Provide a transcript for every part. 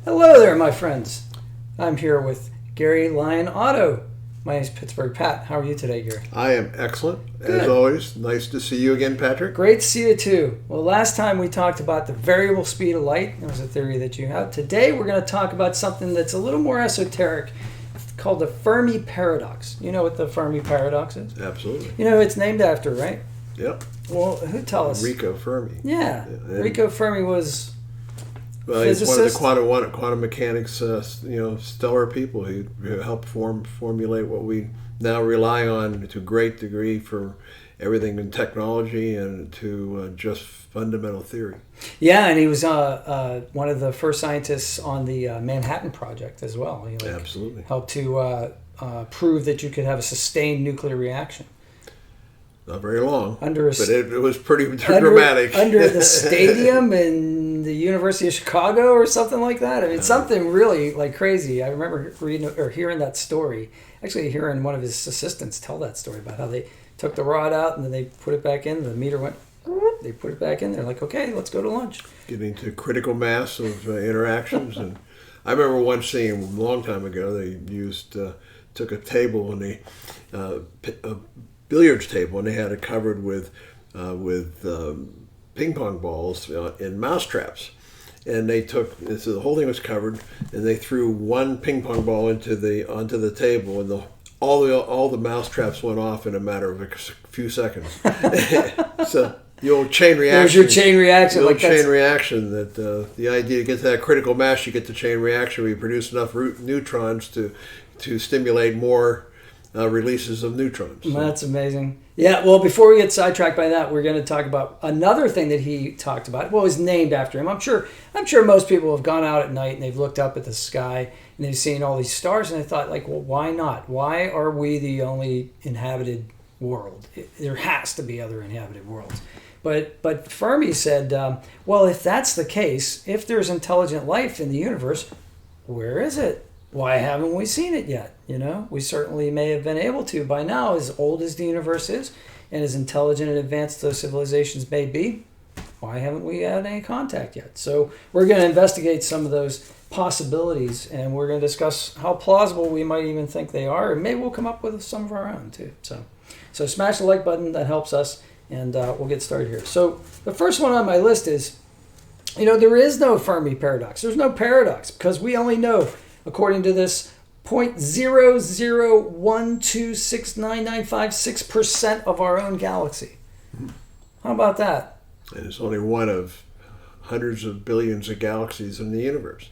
Hello there, my friends. I'm here with Gary, Lyon, Otto. My name is Pittsburgh Pat. How are you today, Gary? I am excellent, Good. as always. Nice to see you again, Patrick. Great to see you too. Well, last time we talked about the variable speed of light. It was a theory that you have. Today we're going to talk about something that's a little more esoteric. It's called the Fermi paradox. You know what the Fermi paradox is? Absolutely. You know who it's named after, right? Yep. Well, who tell us? Enrico Fermi. Yeah. And, Enrico Fermi was he's one of physicist. the quantum mechanics, stellar people who helped formulate what we now rely on to a great degree for everything in technology and to just fundamental theory. Yeah, and he was one of the first scientists on the Manhattan Project as well. He Absolutely. helped to prove that you could have a sustained nuclear reaction. Not very long, but it was pretty dramatic. Under the stadium in the University of Chicago or something like that. I mean, something really like crazy. I remember reading or hearing that story. Actually, hearing one of his assistants tell that story about how they took the rod out and then they put it back in. The meter went. They put it back in. They're like, okay, let's go to lunch. Getting to critical mass of interactions, and I remember once seeing a long time ago they took a table and a billiards table, and they had it covered with ping pong balls in mouse traps. And they took, so the whole thing was covered, and they threw one ping pong ball onto the table, and all the mouse traps went off in a matter of a few seconds. So the old chain reaction. There's your chain reaction. The old chain reaction that the idea to get to that critical mass, you get the chain reaction where you produce enough neutrons to stimulate more releases of neutrons. So. That's amazing. Yeah, well, before we get sidetracked by that, we're going to talk about another thing that he talked about. Well, it was named after him. I'm sure most people have gone out at night and they've looked up at the sky and they've seen all these stars and they thought, like, well, why not? Why are we the only inhabited world? There has to be other inhabited worlds. But Fermi said, well, if that's the case, if there's intelligent life in the universe, where is it? Why haven't we seen it yet? You know, we certainly may have been able to by now, as old as the universe is, and as intelligent and advanced those civilizations may be. Why haven't we had any contact yet? So we're going to investigate some of those possibilities, and we're going to discuss how plausible we might even think they are, and maybe we'll come up with some of our own too. So smash the like button, that helps us, and we'll get started here. So the first one on my list is, there is no Fermi paradox. There's no paradox because we only know, according to this, 0.00126995 of our own galaxy. How about that? And it's only one of hundreds of billions of galaxies in the universe.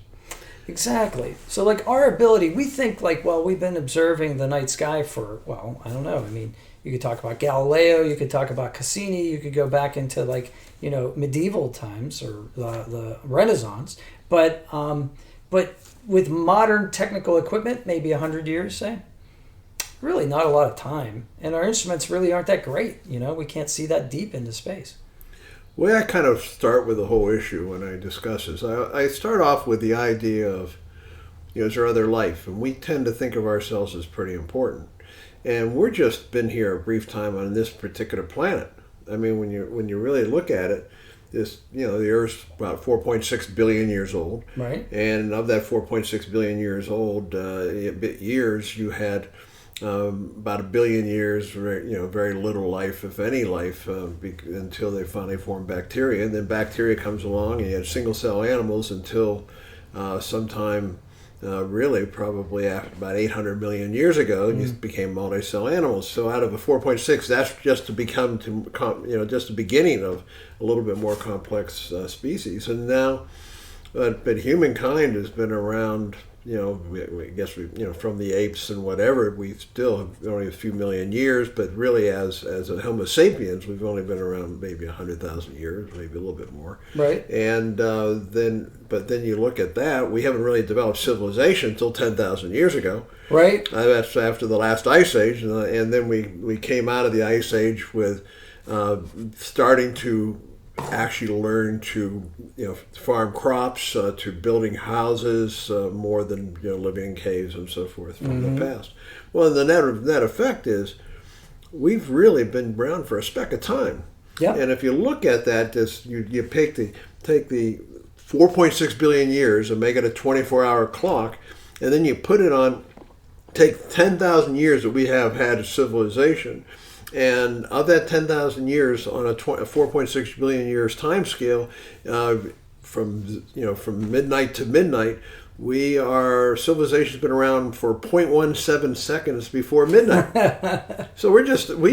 Exactly. So, like, our ability, we think, like, well, we've been observing the night sky for, well, I don't know. I mean, you could talk about Galileo, you could talk about Cassini, you could go back into, like, medieval times or the Renaissance. But with modern technical equipment, maybe 100 years, say, really not a lot of time. And our instruments really aren't that great. We can't see that deep into space. The way I kind of start with the whole issue when I discuss this, I start off with the idea of, is there other life? And we tend to think of ourselves as pretty important. And we're just been here a brief time on this particular planet. I mean, when you really look at it, the Earth's about 4.6 billion years old. Right. And of that 4.6 billion years old, you had about 1 billion years, very little life, if any life, until they finally formed bacteria. And then bacteria comes along, and you had single-cell animals until sometime, really probably after about 800 million years ago, you became multi-cell animals. So out of a 4.6, that's just to just the beginning of a little bit more complex species. And now, but humankind has been around. I guess from the apes and whatever, we still have only a few million years, but really as a Homo sapiens, we've only been around maybe 100,000 years, maybe a little bit more. Right. And then you look at that, we haven't really developed civilization until 10,000 years ago. Right. That's after the last ice age, and then we came out of the ice age with starting to actually learn to farm crops, to building houses, more than living in caves and so forth from the past. Well, the net effect is we've really been around for a speck of time. Yeah. And if you look at that, you take the 4.6 billion years and make it a 24-hour clock, and then you put it on, take 10,000 years that we have had a civilization, and of that 10,000 years on a 4.6 billion years time scale, from midnight to midnight, our civilization's been around for 0.17 seconds before midnight. So we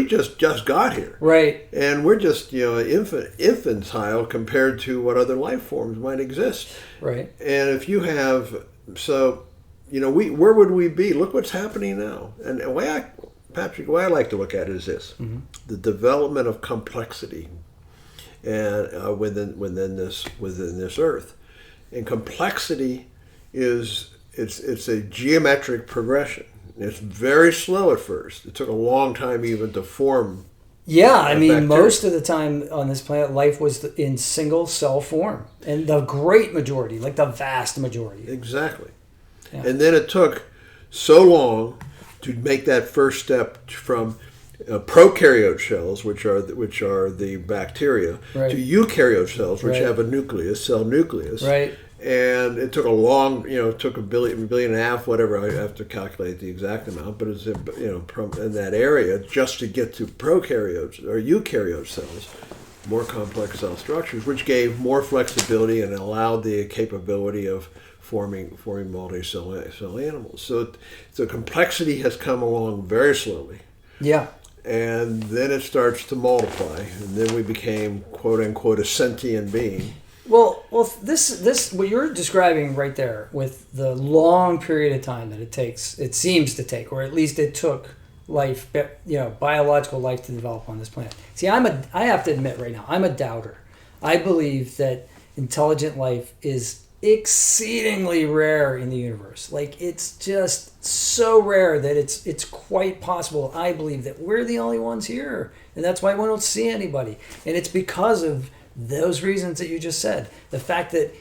just got here, right? And we're just infantile compared to what other life forms might exist, right? And if you have where would we be? Look what's happening now. And the way I like to look at it is this: the development of complexity, and within this Earth, and complexity it's a geometric progression. It's very slow at first. It took a long time even to form. Yeah, I mean, most of the time on this planet, life was in single cell form, and the great majority, like the vast majority. Exactly. Yeah. And then it took so long to make that first step from prokaryote cells, which are the bacteria, right, to eukaryote cells, which right, have a nucleus, cell nucleus. Right. And it took it took a billion and a half, whatever. I have to calculate the exact amount, but it's in that area just to get to prokaryotes or eukaryote cells, more complex cell structures, which gave more flexibility and allowed the capability of forming multi-cell animals. So complexity has come along very slowly. Yeah. And then it starts to multiply, and then we became, quote unquote, a sentient being. Well, this what you're describing right there, with the long period of time that it seems to take, or at least it took life, biological life to develop on this planet. See, I have to admit right now, I'm a doubter. I believe that intelligent life is exceedingly rare in the universe. Like, it's just so rare that it's quite possible, I believe, that we're the only ones here, and that's why we don't see anybody. And it's because of those reasons that you just said. The fact that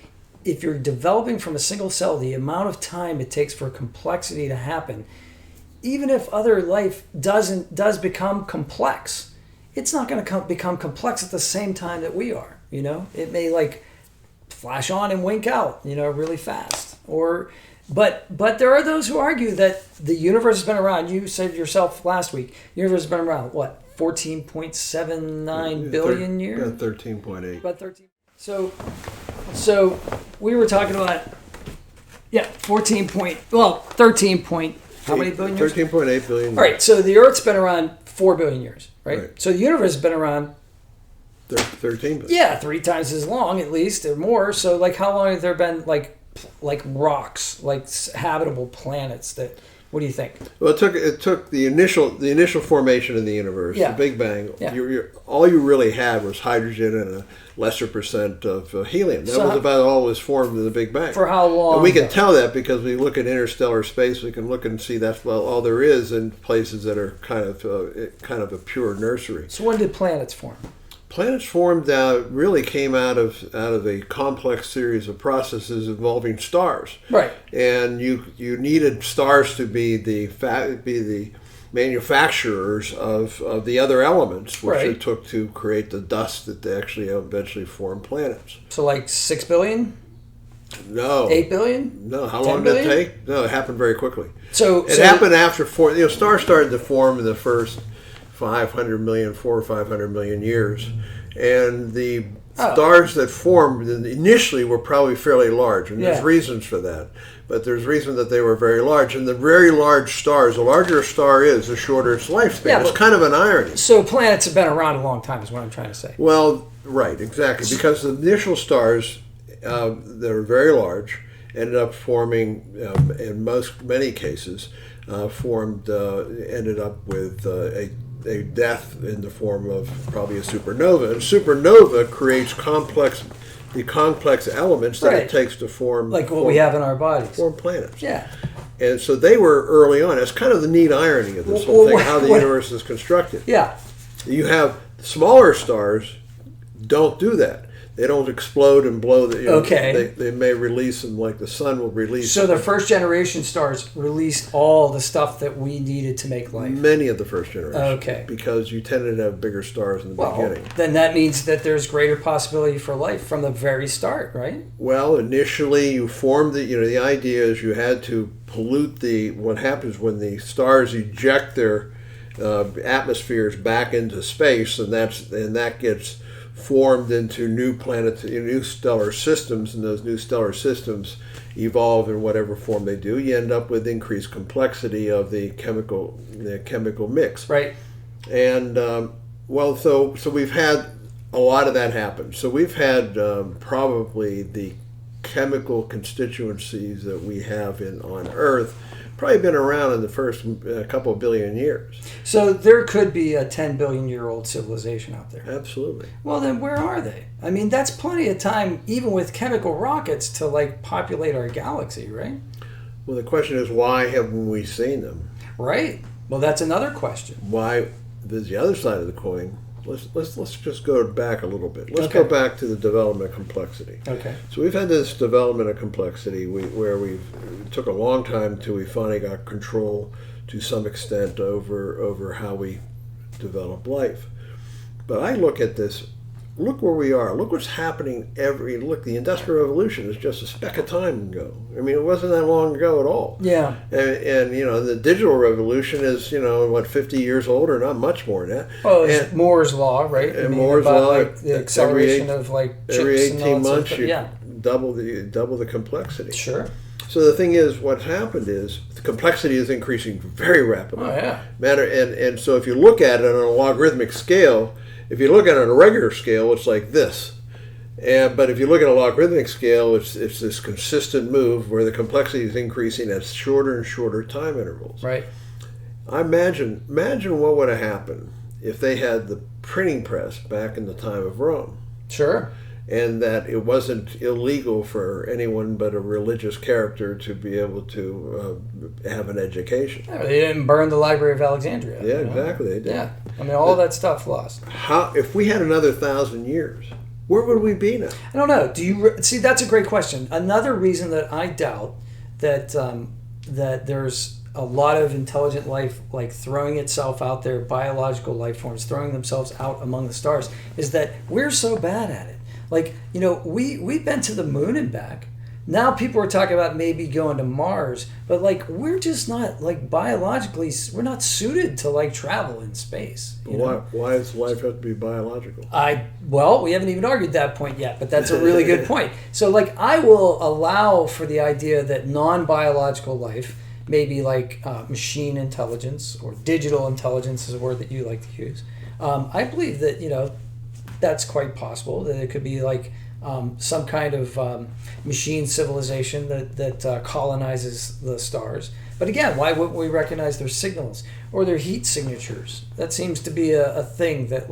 if you're developing from a single cell, the amount of time it takes for complexity to happen, even if other life does become complex, it's not going to become complex at the same time that we are. It may flash on and wink out, really fast. But there are those who argue that the universe has been around. You said yourself last week, the universe has been around, what, 14.79 billion years? Yeah, 13.8. About 13. So we were talking about, 13 point, how many billion years? 13.8 billion years. All right, so the Earth's been around 4 billion years, right? So the universe has been around 13 billion. Yeah, 3 times as long at least, or more. So how long have there been like rocks, like habitable planets that? What do you think? Well, it took the initial formation of the universe, the Big Bang. Yeah. All you really had was hydrogen and a lesser percent of helium. That was about all that was formed in the Big Bang. For how long? And we can tell that because we look at interstellar space. We can look and see that's all there is in places that are kind of a pure nursery. So when did planets form? Planets formed really came out of a complex series of processes involving stars. Right. And you needed stars to be the manufacturers of the other elements, which it took to create the dust that they actually eventually formed planets. So 6 billion? No. 8 billion? No. How long did it take? No, it happened very quickly. So happened after stars started to form in the first 4 or 500 million years, and the stars that formed initially were probably fairly large, and there's reasons for that. But there's reason that they were very large, and the very large stars, the larger a star is, the shorter its lifespan. Yeah, it's kind of an irony. So planets have been around a long time, is what I'm trying to say. Well, right, exactly, because the initial stars that are very large ended up forming, in many cases, ended up with a death in the form of probably a supernova. And supernova creates the complex elements that it takes to form... Like what we have in our bodies. Form planets. Yeah. And so they were early on. It's kind of the neat irony of this whole thing, how the universe is constructed. Yeah. You have smaller stars don't do that. They don't explode and blow. Okay. They may release them like the sun will release. So the first generation stars released all the stuff that we needed to make life. Many of the first generation. Okay. Because you tended to have bigger stars in the beginning. Then that means that there's greater possibility for life from the very start, right? Well, initially you formed the idea is you had to pollute what happens when the stars eject their atmospheres back into space, and that gets formed into new stellar systems, and those new stellar systems evolve in whatever form they do. You end up with increased complexity of the chemical mix. Right. And so we've had a lot of that happen. So we've had probably the chemical constituencies that we have on Earth probably been around in the first couple of billion years. So there could be a 10 billion year old civilization out there. Absolutely. Well, then where are they? I mean, that's plenty of time, even with chemical rockets, to populate our galaxy, right? Well, the question is, why haven't we seen them? Right. Well, that's another question. Why? There's the other side of the coin. Let's just go back a little bit. Let's go back to the development of complexity. Okay. So we've had this development of complexity where it took a long time until we finally got control to some extent over how we develop life. But I look at this. Look where we are. Look what's happening the Industrial Revolution is just a speck of time ago. I mean, it wasn't that long ago at all. Yeah. And the digital revolution is, 50 years old or not much more than that. Oh, it's Moore's Law, right? And Moore's Law, the acceleration of chips every 18 months you yeah. double the complexity. Sure. So the thing is, what's happened is the complexity is increasing very rapidly. Oh, yeah. And so if you look at it on a logarithmic scale, if you look at it on a regular scale, it's like this. But if you look at a logarithmic scale, it's this consistent move where the complexity is increasing at shorter and shorter time intervals. Right. I imagine what would have happened if they had the printing press back in the time of Rome. Sure. And that it wasn't illegal for anyone but a religious character to be able to have an education. Yeah, they didn't burn the Library of Alexandria. Yeah, exactly. They did. Yeah, I mean, all that stuff lost. If we had another 1,000 years, where would we be now? I don't know. Do you see? That's a great question. Another reason that I doubt that that there's a lot of intelligent life throwing itself out there, biological life forms throwing themselves out among the stars, is that we're so bad at it. We've been to the moon and back. Now people are talking about maybe going to Mars, but we're just not biologically, we're not suited to travel in space. Why does life have to be biological? We haven't even argued that point yet, but that's a really good point. So I will allow for the idea that non-biological life, maybe machine intelligence or digital intelligence is a word that you like to use. I believe that that's quite possible, that it could be some kind of machine civilization that colonizes the stars. But again, why wouldn't we recognize their signals or their heat signatures? That seems to be a thing that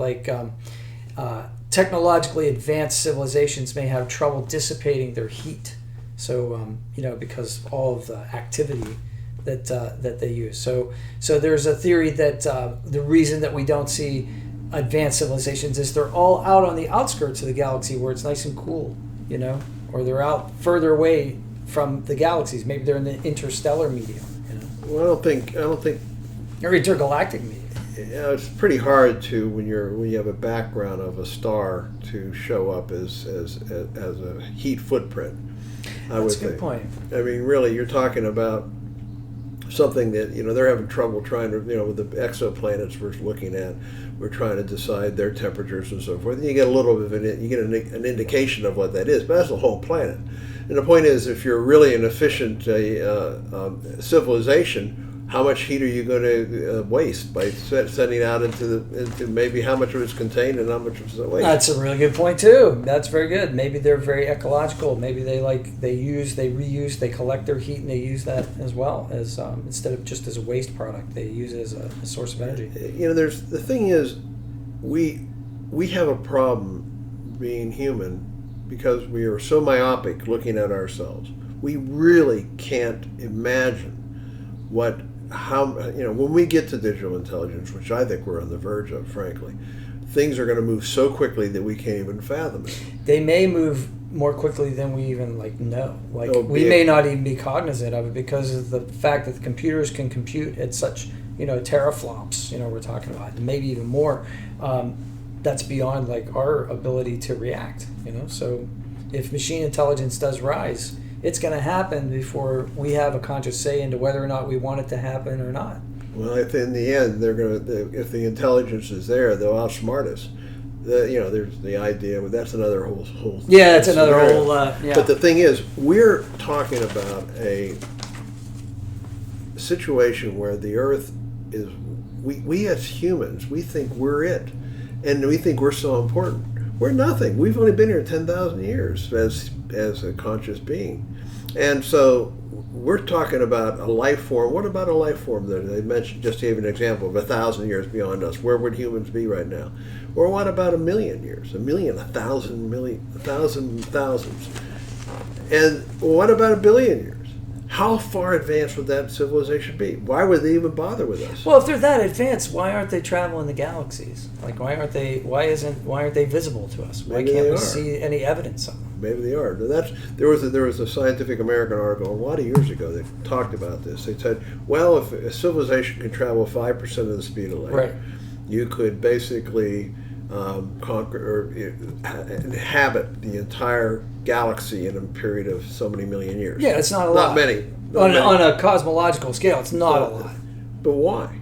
technologically advanced civilizations may have trouble dissipating their heat. So because all of the activity that they use. So there's a theory that the reason that we don't see advanced civilizations is they're all out on the outskirts of the galaxy where it's nice and cool, or they're out further away from the galaxies. Maybe they're in the interstellar medium. Well, I don't think. Or intergalactic medium. It's pretty hard to when you have a background of a star to show up as a heat footprint. That's a good point. I mean, really, you're talking about something that they're having trouble trying to with the exoplanets we're looking at. We're trying to decide their temperatures and so forth. And you get a little bit of an indication of what that is, but that's the whole planet. And the point is, if you're really an efficient civilization, how much heat are you going to waste by sending out into maybe how much of it's contained and how much of it's waste? That's a really good point too. That's very good. Maybe they're very ecological. Maybe they reuse, they collect their heat and they use that as well as instead of just as a waste product, they use it as a source of energy. The thing is, we have a problem being human because we are so myopic looking at ourselves. We really can't imagine when we get to digital intelligence, which I think we're on the verge of, frankly, things are going to move so quickly that we can't even fathom it. They may move more quickly than we even know. We may not even be cognizant of it because of the fact that the computers can compute at such teraflops. We're talking about maybe even more. That's beyond our ability to react. So if machine intelligence does rise, it's going to happen before we have a conscious say into whether or not we want it to happen or not. Well, if in the end if the intelligence is there, they'll outsmart us. There's the idea, but that's another whole. Yeah, that's another whole. But the thing is, we're talking about a situation where the Earth is. We as humans, we think we're it, and we think we're so important. We're nothing. We've only been here 10,000 years as a conscious being, and so we're talking about a life form. What about a life form that they mentioned? Just gave an example of 1,000 years beyond us. Where would humans be right now? Or what about 1,000,000 years? 1,000,000, thousands. And what about 1,000,000,000 years? How far advanced would that civilization be? Why would they even bother with us? Well, if they're that advanced, why aren't they traveling the galaxies? Why aren't they visible to us? Why can't we see any evidence of them? Maybe they are. There was a Scientific American article a lot of years ago that talked about this. They said, well, if a civilization can travel 5% of the speed of light, right, you could basically conquer or inhabit the entire galaxy in a period of so many million years. Yeah, it's not a lot. Not many. On a cosmological scale, it's not a lot. But why?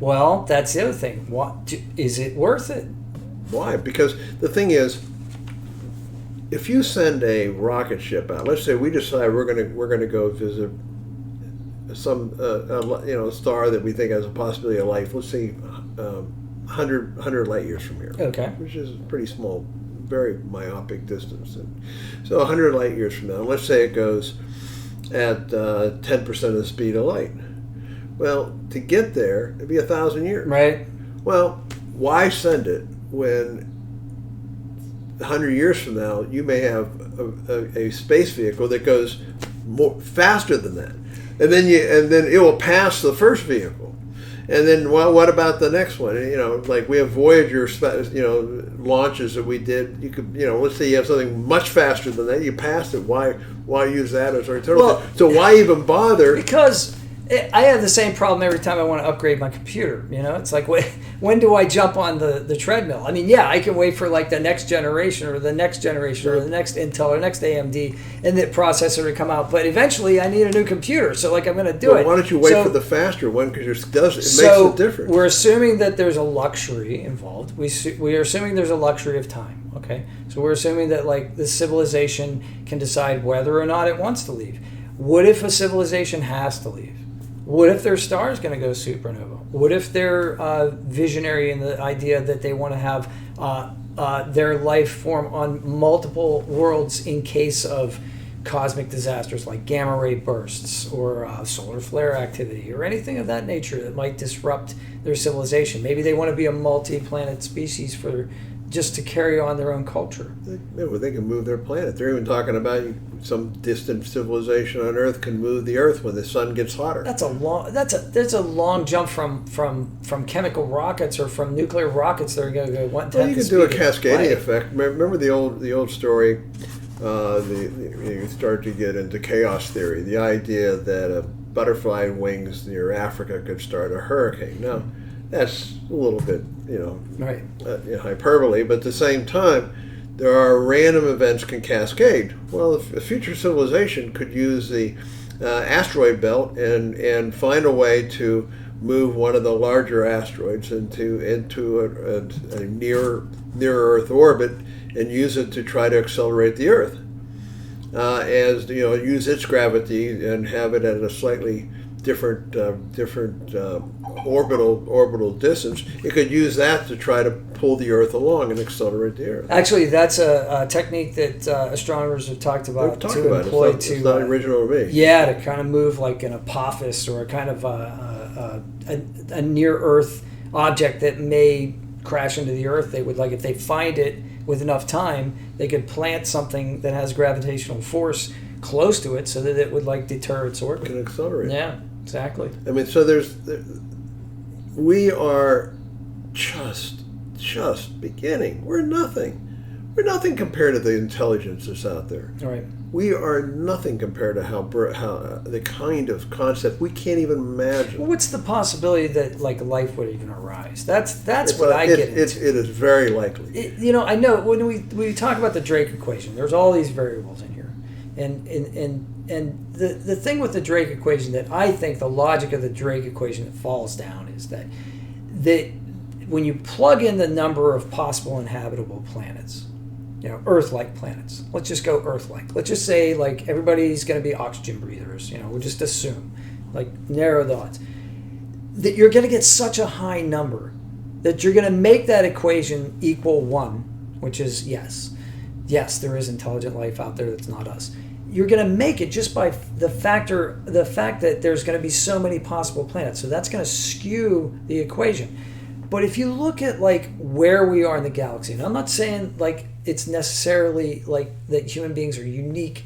Well, that's the other thing. Is it worth it? Why? Because the thing is, if you send a rocket ship out, let's say we decide we're going to go visit some star that we think has a possibility of life. Let's say 100 light years from here. Okay. Which is a pretty small, very myopic distance. And so 100 light years from now, let's say it goes at 10% of the speed of light. Well, to get there, it'd be 1,000 years. Right. Well, why send it when 100 years from now you may have a space vehicle that goes faster than that, and then it will pass the first vehicle, and then what about the next one? Like we have Voyager, launches that we did. You could, let's say you have something much faster than that. You passed it. Why use that as our total? So why even bother? Because I have the same problem every time I want to upgrade my computer. It's like, when do I jump on the treadmill? I mean, yeah, I can wait for the next generation or the next generation or the next Intel or next AMD and the processor to come out. But eventually, I need a new computer, so I'm going to do it. Why don't you wait for the faster one? Because it makes a difference. We're assuming that there's a luxury involved. We are assuming there's a luxury of time. Okay, so we're assuming that the civilization can decide whether or not it wants to leave. What if a civilization has to leave? What if their star is going to go supernova? What if they're visionary in the idea that they want to have their life form on multiple worlds in case of cosmic disasters like gamma ray bursts or solar flare activity or anything of that nature that might disrupt their civilization? Maybe they want to be a multi-planet species just to carry on their own culture. They can move their planet. They're even talking about some distant civilization on Earth can move the Earth when the sun gets hotter. That's a long jump from chemical rockets or from nuclear rockets that are going to go 1/10. Well, you can do a cascading effect. Remember the old story. You start to get into chaos theory. The idea that a butterfly wings near Africa could start a hurricane. Now, that's a little bit, right. Hyperbole, but at the same time, there are random events can cascade. Well, if a future civilization could use the asteroid belt and find a way to move one of the larger asteroids into a near Earth orbit and use it to try to accelerate the Earth, use its gravity and have it at a slightly different orbital distance. It could use that to try to pull the Earth along and accelerate the Earth. Actually, that's a technique that astronomers have talked about employ it's not original to me. Yeah, to kind of move like an apophis or a kind of a near Earth object that may crash into the Earth. They would if they find it with enough time, they could plant something that has gravitational force close to it so that it would deter its orbit. Can accelerate. Yeah, exactly. I mean, so we are just just beginning. We're nothing. We're nothing compared to the intelligence that's out there. All right. We are nothing compared to how the kind of concept we can't even imagine. Well, what's the possibility that like life would even arise? That's what I get into. It is very likely. I know when we talk about the Drake equation, there's all these variables in here, and the thing with the Drake equation that I think the logic of the Drake equation that falls down is that when you plug in the number of possible inhabitable planets, Earth-like planets. Let's just go Earth-like. Let's just say, like, everybody's going to be oxygen breathers. We'll just assume, like, narrow the odds. That you're going to get such a high number that you're going to make that equation equal 1, which is yes. Yes, there is intelligent life out there that's not us. You're going to make it just by the fact that there's going to be so many possible planets. So that's going to skew the equation. But if you look at, like, where we are in the galaxy, and I'm not saying, like, it's necessarily like that human beings are unique,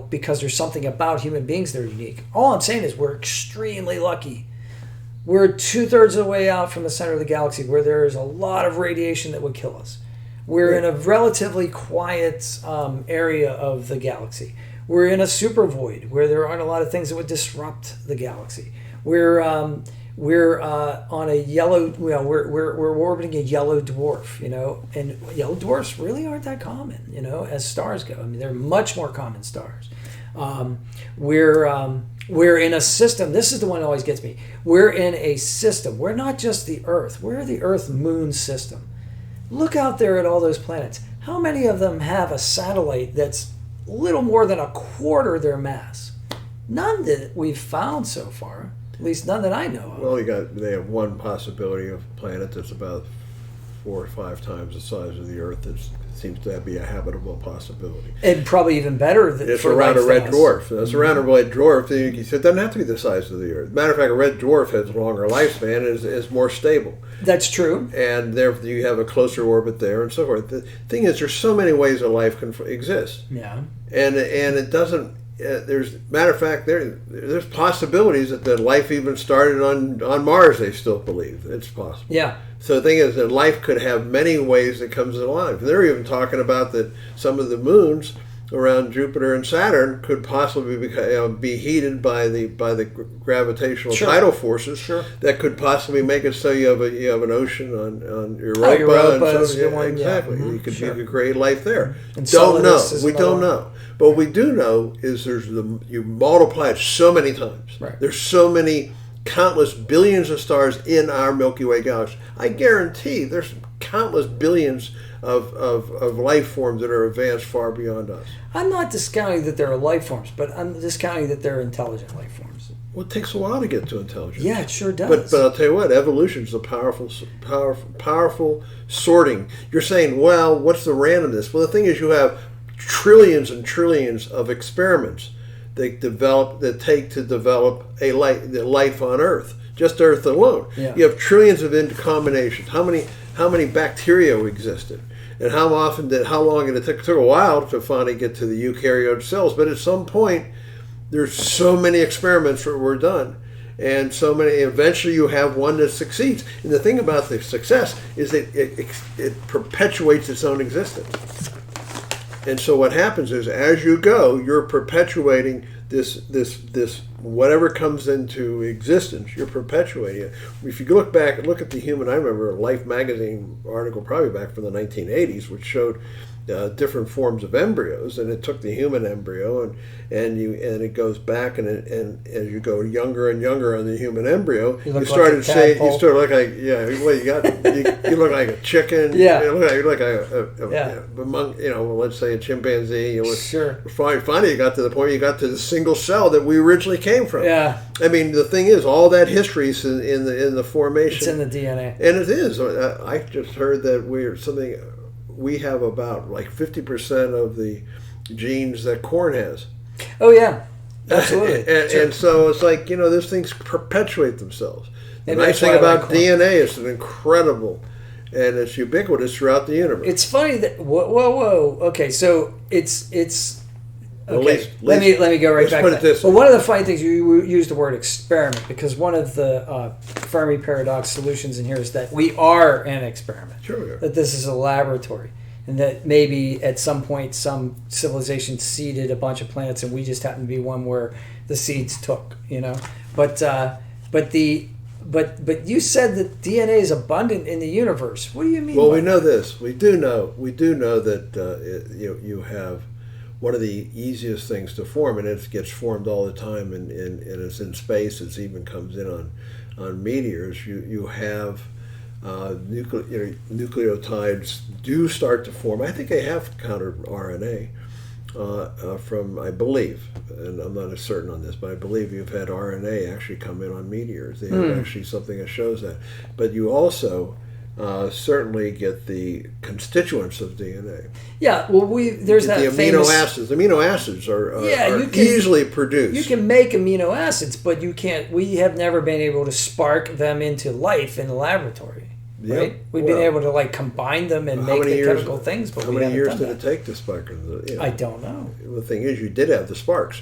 because there's something about human beings that are unique. All I'm saying is we're extremely lucky. We're 2/3 of the way out from the center of the galaxy where there is a lot of radiation that would kill us. We're in a relatively quiet area of the galaxy. We're in a super void where there aren't a lot of things that would disrupt the galaxy. We're on a yellow, we're orbiting a yellow dwarf, and yellow dwarfs really aren't that common, as stars go. I mean, they're much more common stars. We're in a system. This is the one that always gets me. We're in a system. We're not just the Earth. We're the Earth-Moon system. Look out there at all those planets. How many of them have a satellite that's little more than a quarter their mass? None that we've found so far. At least none that I know of. Well, they have one possibility of a planet that's about 4 or 5 times the size of the Earth. That seems to be a habitable possibility. And probably even better. It's around a red dwarf. That's around a red dwarf. It doesn't have to be the size of the Earth. Matter of fact, a red dwarf has a longer lifespan and is more stable. That's true. And therefore, you have a closer orbit there and so forth. The thing is, there's so many ways that life can exist. Yeah. And it doesn't. Matter of fact, there's possibilities that life even started on Mars. They still believe it's possible. Yeah. So the thing is that life could have many ways that comes to life. They're even talking about that some of the moons around Jupiter and Saturn could possibly be heated by the gravitational tidal forces. Sure. That could possibly make it so you have an ocean on Europa. Oh, Europa and is the one. Exactly. Yeah. Mm-hmm. You could create life there. And don't know. We don't one. know. But what we do know is you multiply it so many times. Right. There's so many countless billions of stars in our Milky Way galaxy. I guarantee there's countless billions of life forms that are advanced far beyond us. I'm not discounting that there are life forms, but I'm discounting that they're intelligent life forms. Well, it takes a while to get to intelligence. Yeah, it sure does. But I'll tell you what, evolution is a powerful sorting. You're saying, well, what's the randomness? Well, the thing is, you have trillions and trillions of experiments that take to develop a life on Earth, just Earth alone. Yeah. You have trillions of combinations. How many bacteria existed, and how long it took? It took a while to finally get to the eukaryote cells, but at some point, there's so many experiments that were done, and so many. Eventually, you have one that succeeds. And the thing about the success is that it perpetuates its own existence. And so what happens is, as you go, you're perpetuating this whatever comes into existence. You're perpetuating it. If you look at the human. I remember a Life magazine article probably back from the 1980s, which showed different forms of embryos, and it took the human embryo and it goes back and as you go younger and younger on the human embryo, you look like you look like a chicken. Yeah. You look like a monk, let's say a chimpanzee. Sure. Finally, you got to the point where you got to the single cell that we originally came from. Yeah. I mean, the thing is, all that history is in the formation. It's in the DNA. And it is. I just heard that we have about like 50% of the genes that corn has. Oh yeah, absolutely. and so it's like, those things perpetuate themselves. The And nice that's why thing I like about corn. DNA is it's incredible, and it's ubiquitous throughout the universe. It's funny that whoa. Okay, so it's Okay. Let me go right back to that. But one of the funny things, you use the word experiment, because one of the Fermi paradox solutions in here is that we are an experiment. Sure we are. That this is a laboratory. And that maybe at some point some civilization seeded a bunch of planets, and we just happen to be one where the seeds took, But you said that DNA is abundant in the universe. What do you mean? Well, we know this. We do know that you have one of the easiest things to form, and it gets formed all the time, and it's in space. It even comes in on meteors. You have nucleotides do start to form. I think they have countered RNA from, I believe, and I'm not as certain on this, but I believe you've had RNA actually come in on meteors. They have actually something that shows that. But you also certainly get the constituents of DNA. Yeah, well, there's that the famous... acids. Amino acids are easily produced. You can make amino acids, but you can't. We have never been able to spark them into life in the laboratory. Right? Yep. We've been able to combine them and make the chemical things, but how many years did it take to spark them? I don't know. The thing is, you did have the sparks.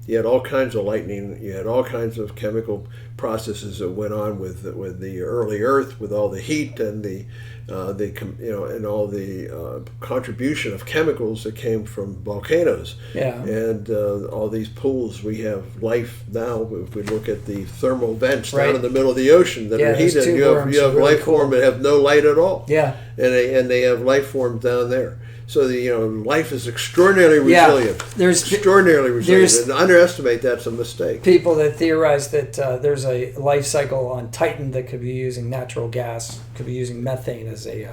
You had all kinds of lightning. You had all kinds of chemical processes that went on with the early Earth, with all the heat and and all the contribution of chemicals that came from volcanoes. Yeah. And all these pools. We have life now. If we look at the thermal vents down in the middle of the ocean that are heated, you have really life form that have no light at all. Yeah. And they have life forms down there. So life is extraordinarily resilient. Extraordinarily resilient. And to underestimate that's a mistake. People that theorize that there's a life cycle on Titan that could be using natural gas, could be using methane as a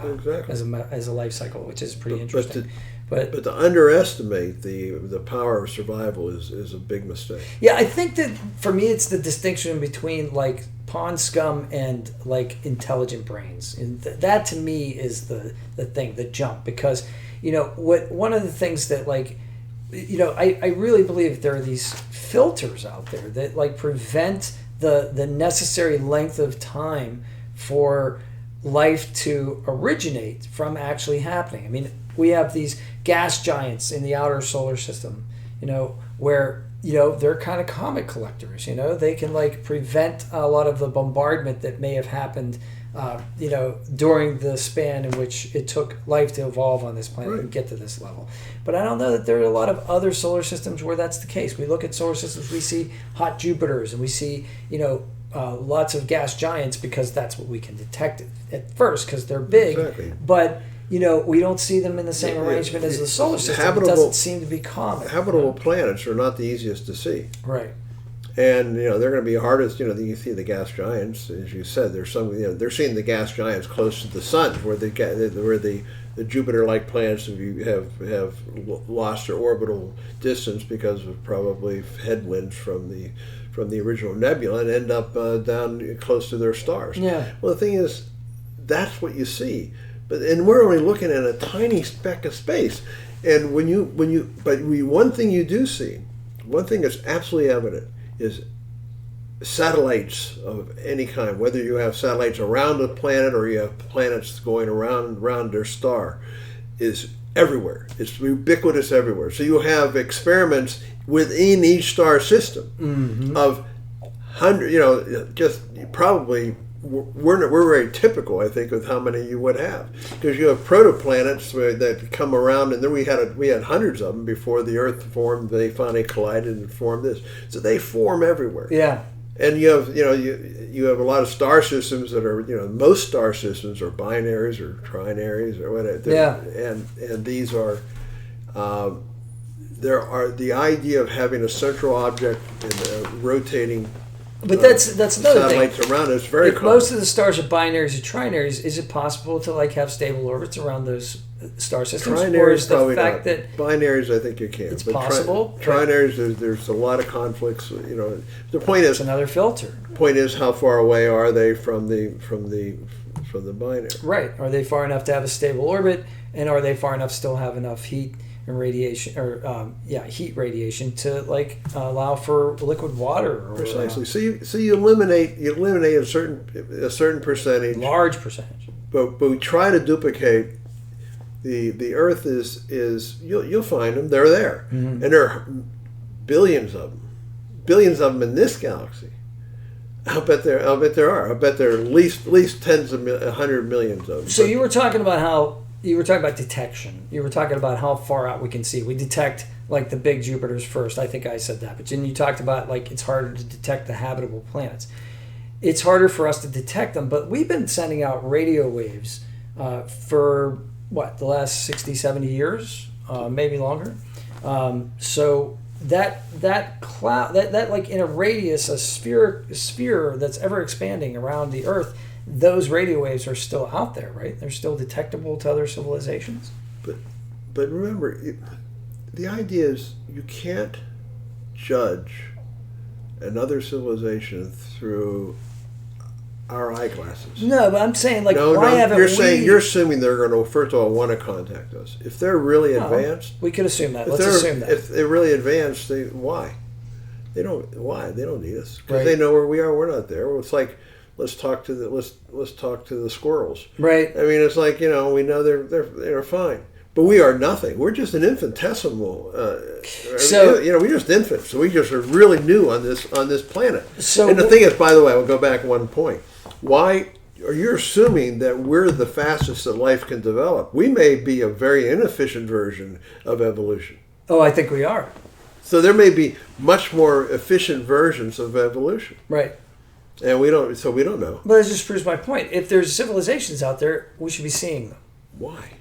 life cycle, which is pretty interesting. But to underestimate the power of survival is a big mistake. Yeah, I think that for me it's the distinction between pond scum and intelligent brains, and that to me is the thing, the jump, because one of the things that I really believe there are these filters out there that prevent the necessary length of time for life to originate from actually happening. I mean, we have these gas giants in the outer solar system, where they're kind of comet collectors. They can prevent a lot of the bombardment that may have happened during the span in which it took life to evolve on this planet and get to this level. But I don't know that there are a lot of other solar systems where that's the case. We look at solar systems, we see hot Jupiters, and we see, lots of gas giants because that's what we can detect at first because they're big. Exactly. But, we don't see them in the same arrangement as the solar system. It doesn't seem to be common. Habitable planets are not the easiest to see. Right. And they're going to be hardest. You see the gas giants, as you said. There's some. They're seeing the gas giants close to the sun, where the Jupiter-like planets have lost their orbital distance because of probably headwinds from the original nebula and end up down close to their stars. Yeah. Well, the thing is, that's what you see, and we're only looking at a tiny speck of space. And one thing you do see, one thing that's absolutely evident, is satellites of any kind, whether you have satellites around a planet or you have planets going around their star, is everywhere. It's ubiquitous everywhere. So you have experiments within each star system of just probably we're very typical, I think, with how many you would have, because you have protoplanets that come around, and then we had hundreds of them before the Earth formed. They finally collided and formed this, so they form everywhere. Yeah, and you have a lot of star systems that are most star systems are binaries or trinaries or whatever. Yeah, and these are the idea of having a central object and rotating. But that's another thing. Satellites around us, very common. Most of the stars are binaries or trinaries. Is it possible to have stable orbits around those star systems? Trinaries, or is the probably fact not. that Binaries, I think you can. It's possible. Trinaries, there's a lot of conflicts. The point is, it's another filter. Point is, how far away are they from the binary? Right. Are they far enough to have a stable orbit, and are they far enough to still have enough heat and radiation, or heat radiation to allow for liquid water? Precisely. So you eliminate a certain percentage, large percentage. but we try to duplicate the Earth is you'll find them. They're there, and there are billions of them in this galaxy. I'll bet there are. I bet there are at least tens of 100 millions of them. So you were talking about detection. You were talking about how far out we can see. We detect like the big Jupiters first. I think I said that. But then you talked about like it's harder to detect the habitable planets. It's harder for us to detect them, but we've been sending out radio waves for the last 60, 70 years, maybe longer. So that cloud, that like in a radius, a sphere that's ever expanding around the Earth, those radio waves are still out there, right? They're still detectable to other civilizations. But remember, the idea is you can't judge another civilization through our eyeglasses. No, but I'm saying why haven't you're assuming they're going to first of all want to contact us. If they're really advanced, we could assume that. Let's assume that. If they're really advanced, why? They don't need us because right. They know where we are. We're not there. It's like let's talk to the squirrels. Right. I mean, it's like we know they're fine. But we are nothing. We're just an infinitesimal. We're just infants. So we just are really new on this planet. And the thing is, by the way, I'll go back one point. Why are you assuming that we're the fastest that life can develop? We may be a very inefficient version of evolution. Oh, I think we are. So there may be much more efficient versions of evolution. Right. And we don't know. But that just proves my point. If there's civilizations out there, we should be seeing them. Why?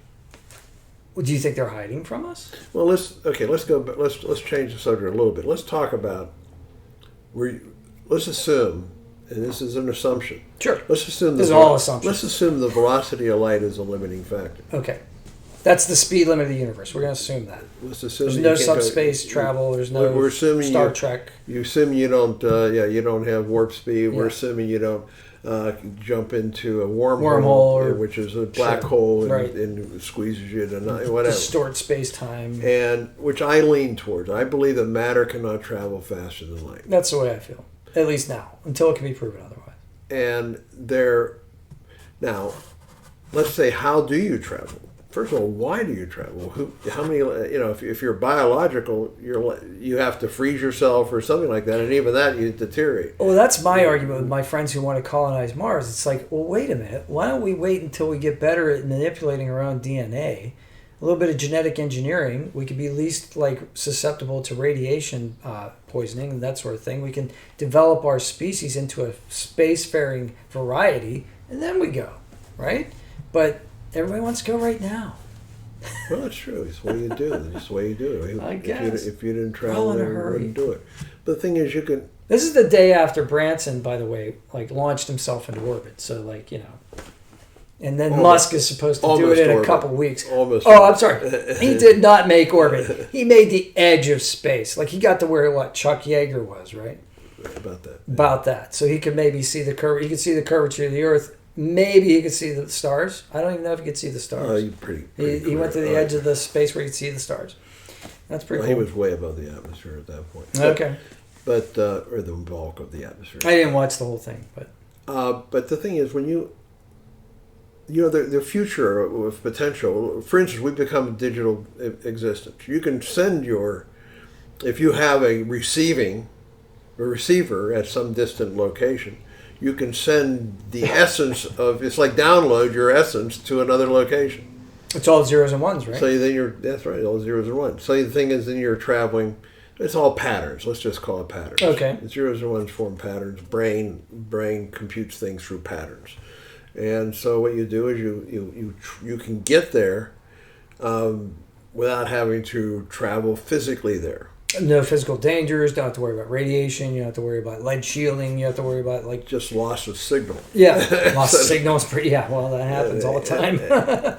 Do you think they're hiding from us? Well, let's go. Let's change the subject a little bit. Let's talk about let's assume, and this is an assumption. Sure. Let's assume this is all assumptions. Let's assume the velocity of light is a limiting factor. Okay, that's the speed limit of the universe. We're going to assume that. Let's assume there's no subspace travel. There's no we're assuming Star Trek. You assume you don't. You don't have warp speed. We're Yeah. assuming you don't. Jump into a wormhole, which is a black hole, and, right. and squeezes you to whatever. Distort space-time. And which I lean towards. I believe that matter cannot travel faster than light. That's the way I feel, at least now, until it can be proven otherwise. And now, let's say, how do you travel? First of all, why do you travel? How many? If you're biological, you have to freeze yourself or something like that, and even that you deteriorate. Well, that's my argument with my friends who want to colonize Mars. It's like, well, wait a minute. Why don't we wait until we get better at manipulating our own DNA? A little bit of genetic engineering. We could be least susceptible to radiation poisoning and that sort of thing. We can develop our species into a spacefaring variety, and then we go, right? But everybody wants to go right now. Well, that's true. It's the way you do it. It's the way you do it. I guess. If you didn't travel, in a you hurry. wouldn't do it. But the thing is, you can... This is the day after Branson, by the way, launched himself into orbit. So, and then Musk is supposed to do it in a couple weeks. I'm sorry. He did not make orbit. He made the edge of space. He got to where Chuck Yeager was, right? About that. About that. So he could maybe see the curve. He could see the curvature of the Earth. Maybe he could see the stars. I don't even know if he could see the stars. He went to the edge of the space where he could see the stars. That's pretty cool. He was way above the atmosphere at that point. Okay. But or the bulk of the atmosphere. I didn't watch the whole thing, but. But the thing is, when the future of potential. For instance, we become a digital existence. You can send if you have a receiver at some distant location. You can send the essence of, it's like download your essence to another location. It's all zeros and ones, right? So then that's right, all zeros and ones. So the thing is, then you're traveling, it's all patterns. Let's just call it patterns. Okay. Zeros and ones form patterns. Brain computes things through patterns. And so what you do is you can get there without having to travel physically there. No physical dangers. Don't have to worry about radiation. You don't have to worry about lead shielding. You have to worry about just loss of signal. Yeah, loss of signal is pretty. Yeah, well, that happens all the time.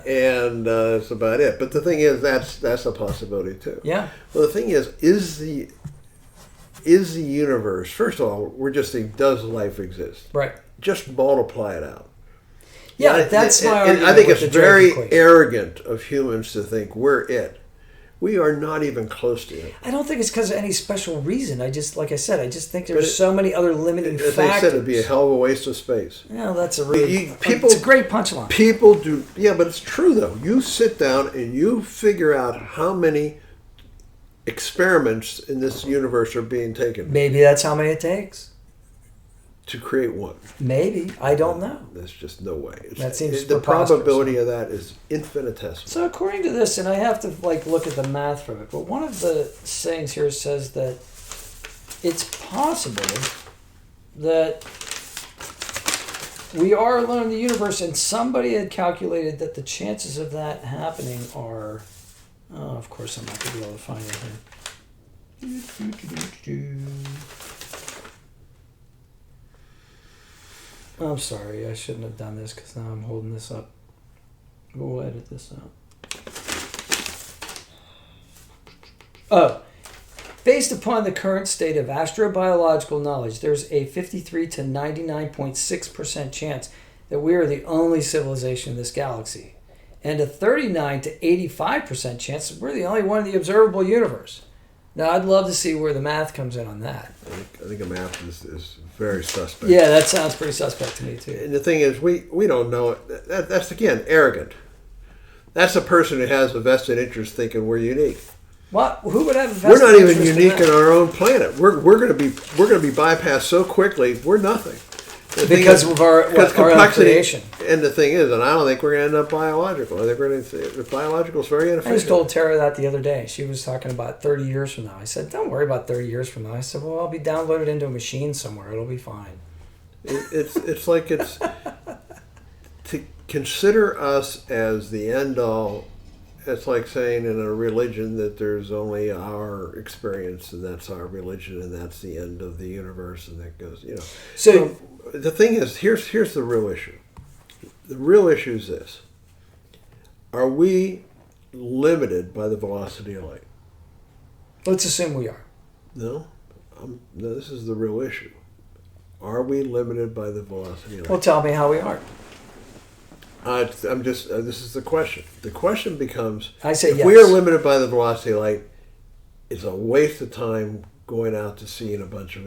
And that's about it. But the thing is, that's a possibility too. Yeah. Well, the thing is the universe? First of all, we're just saying, does life exist? Right. Just multiply it out. Yeah, that's my argument. I think it's very arrogant of humans to think we're it. We are not even close to it. I don't think it's because of any special reason. Like I said, I just think there's so many other limiting As factors. I said, it'd be a hell of a waste of space. Yeah, that's a really... People, it's a great punchline. People do... Yeah, but it's true, though. You sit down and you figure out how many experiments in this universe are being taken. Maybe that's how many it takes. To create one. Maybe. I don't know. There's just no way. That seems the probability of that is infinitesimal. So according to this, and I have to look at the math from it, but one of the sayings here says that it's possible that we are alone in the universe, and somebody had calculated that the chances of that happening are... Oh, of course I'm not going to be able to find it here. I'm sorry, I shouldn't have done this because now I'm holding this up. We'll edit this out. Oh, based upon the current state of astrobiological knowledge, there's a 53 to 99.6% chance that we are the only civilization in this galaxy, and a 39 to 85% chance that we're the only one in the observable universe. Now, I'd love to see where the math comes in on that. I think the math is very suspect. Yeah, that sounds pretty suspect to me, too. And the thing is, we don't know it. That's, again, arrogant. That's a person who has a vested interest thinking we're unique. What? Who would have a vested We're not even interest unique in in our own planet. We're going to be bypassed so quickly. We're nothing. Because of our own creation. And the thing is, and I don't think we're going to end up biological. I think we're going to biological is very inefficient. I just told Tara that the other day. She was talking about 30 years from now. I said, don't worry about 30 years from now. I said, well, I'll be downloaded into a machine somewhere. It'll be fine. It's like it's to consider us as the end all. It's like saying in a religion that there's only our experience and that's our religion and that's the end of the universe and that goes, So the thing is, here's the real issue. The real issue is this. Are we limited by the velocity of light? Let's assume we are. No, this is the real issue. Are we limited by the velocity of light? Well, tell me how we are. This is the question. The question becomes, I say if yes. we are limited by the velocity of light, it's a waste of time going out to sea in a bunch of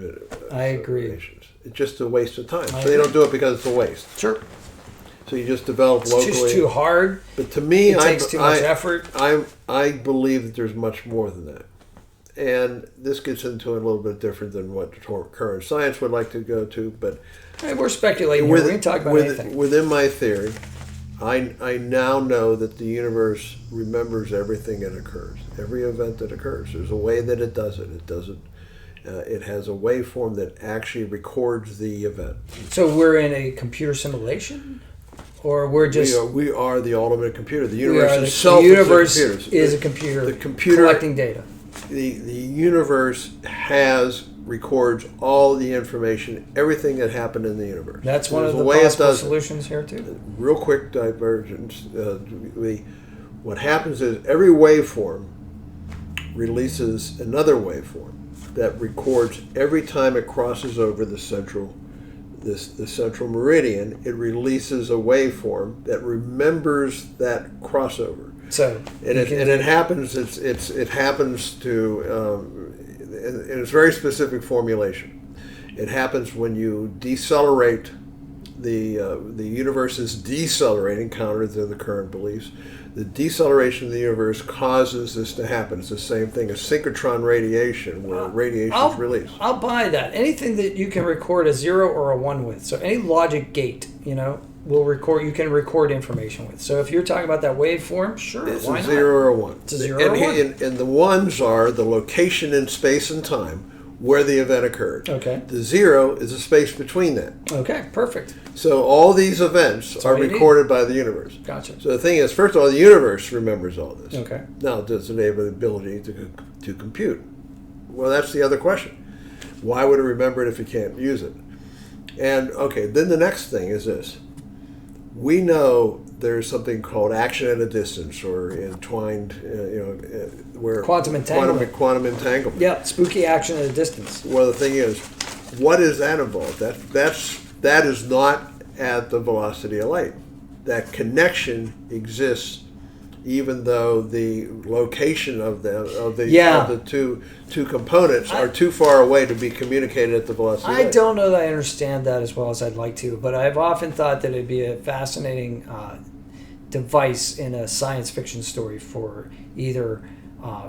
I agree. Nations. It's just a waste of time. They don't do it because it's a waste. Sure. So you just develop locally. It's just too hard. But to me, it takes too much effort. I believe that there's much more than that. And this gets into a little bit different than what current science would like to go to. But hey, we're speculating here. We can talk about anything. Within my theory, I now know that the universe remembers everything that occurs, every event that occurs. There's a way that it does it. It does it. It has a waveform that actually records the event. So we're in a computer simulation, or we're just we are the ultimate computer. The universe itself is a computer. The computer collecting data. The universe records all the information, everything that happened in the universe. That's one of the possible solutions here too. Real quick divergence. What happens is every waveform releases another waveform that records every time it crosses over the central meridian. It releases a waveform that remembers that crossover. So it happens. It happens to. And it's very specific formulation. It happens when you decelerate. The universe is decelerating, counter to the current beliefs. The deceleration of the universe causes this to happen. It's the same thing as synchrotron radiation, where radiation is released. I'll buy that. Anything that you can record a 0 or a 1 with. So any logic gate, will record. You can record information with. So if you're talking about that waveform, sure, it's why a not? 0 or a 1. It's a 0 or 1. And the ones are the location in space and time where the event occurred. Okay. The 0 is the space between that. Okay, perfect. So all these events are recorded by the universe. Gotcha. So the thing is, first of all, the universe remembers all this. Okay. Now, does it have the ability to compute? Well, that's the other question. Why would it remember it if it can't use it? And, okay, then the next thing is this. We know there's something called action at a distance, or entwined, where quantum entanglement. Quantum entanglement. Yeah, spooky action at a distance. Well, the thing is, what is that involved? That is not at the velocity of light. That connection exists even though the location of the Yeah. of the two components are too far away to be communicated at the velocity I light. don't know that I understand that as well as I'd like to, but I've often thought that it'd be a fascinating device in a science fiction story for either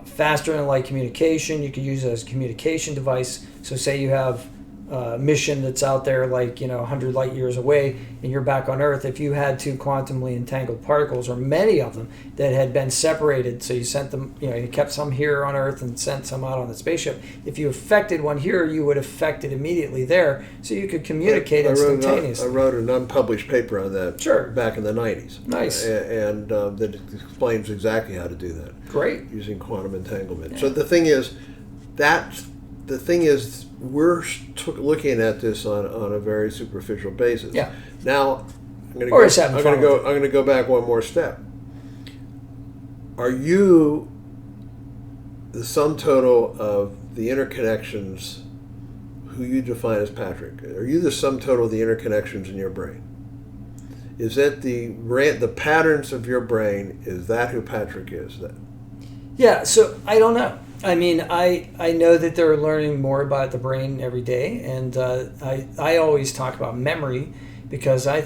faster than light communication. You could use it as a communication device. So say you have a mission that's out there 100 light years away and you're back on Earth. If you had two quantumly entangled particles, or many of them, that had been separated, so you sent them, you kept some here on Earth and sent some out on the spaceship. If you affected one here, you would affect it immediately there, so you could communicate instantaneously. I wrote an unpublished paper on that back in the 90s. Nice. And that explains exactly how to do that. Great. Using quantum entanglement. Yeah. So the thing is, we're looking at this on a very superficial basis. Yeah. Now, I'm going to go back one more step. Are you the sum total of the interconnections who you define as Patrick? Are you the sum total of the interconnections in your brain? Is that the patterns of your brain? Is that who Patrick is? Yeah. So I don't know. I mean, I know that they're learning more about the brain every day, and I always talk about memory because I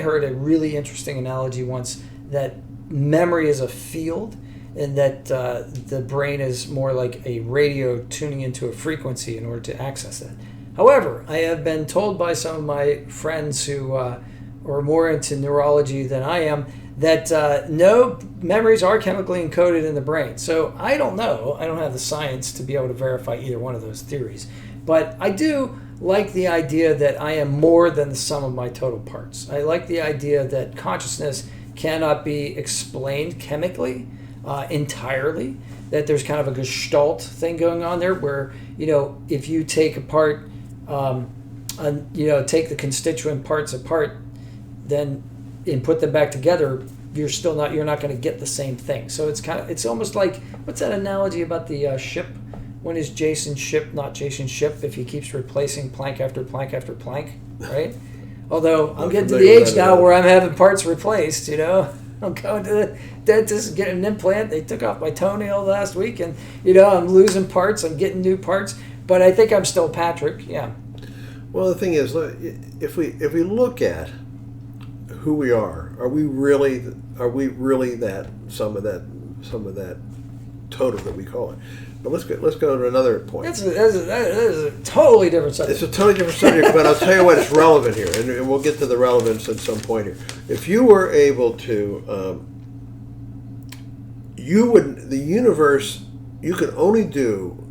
heard a really interesting analogy once that memory is a field, and that the brain is more like a radio tuning into a frequency in order to access that. However, I have been told by some of my friends who are more into neurology than I am that no, memories are chemically encoded in the brain. So I don't know. I don't have the science to be able to verify either one of those theories. But I do like the idea that I am more than the sum of my total parts. I like the idea that consciousness cannot be explained chemically entirely, that there's kind of a gestalt thing going on there where, if you take apart, take the constituent parts apart, then and put them back together, you're not going to get the same thing. So it's almost like, what's that analogy about the ship? When is Jason's ship not Jason's ship if he keeps replacing plank after plank after plank, right? Although I'm getting to the age now where I'm having parts replaced, I'm going to the dentist, getting an implant. They took off my toenail last week, and I'm losing parts. I'm getting new parts, but I think I'm still Patrick. Yeah. Well, the thing is, if we look at who we are we really that some of that total that we call it? But let's go to another point. That is a totally different subject. It's a totally different subject, but I'll tell you what, it's relevant here, and we'll get to the relevance at some point here. If you were able to, the universe, you could only do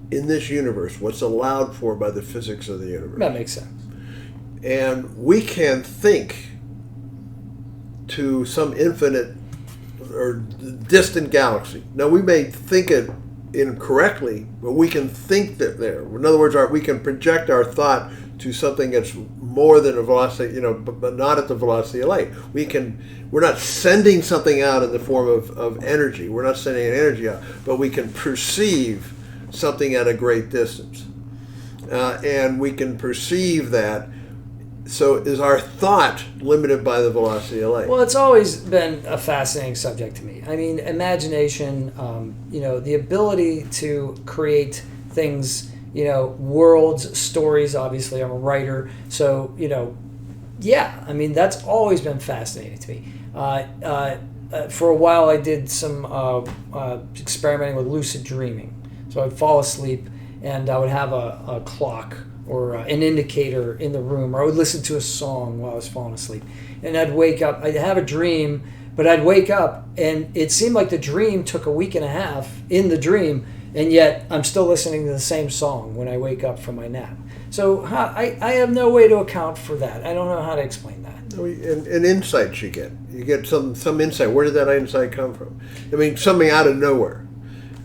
in this universe what's allowed for by the physics of the universe. That makes sense. And we can think to some infinite or distant galaxy. Now, we may think it incorrectly, but we can think that there. In other words, we can project our thought to something that's more than a velocity, but not at the velocity of light. We're not sending something out in the form of energy. We're not sending an energy out, but we can perceive something at a great distance. And we can perceive that. So is our thought limited by the velocity of light? Well, it's always been a fascinating subject to me. I mean, imagination, the ability to create things, worlds, stories. Obviously, I'm a writer. So, that's always been fascinating to me. For a while, I did some experimenting with lucid dreaming. So I'd fall asleep and I would have a clock or an indicator in the room, or I would listen to a song while I was falling asleep. And I'd wake up, I'd have a dream, but I'd wake up and it seemed like the dream took a week and a half in the dream, and yet I'm still listening to the same song when I wake up from my nap. So I have no way to account for that. I don't know how to explain that. An insight you get some insight. Where did that insight come from? I mean, something out of nowhere.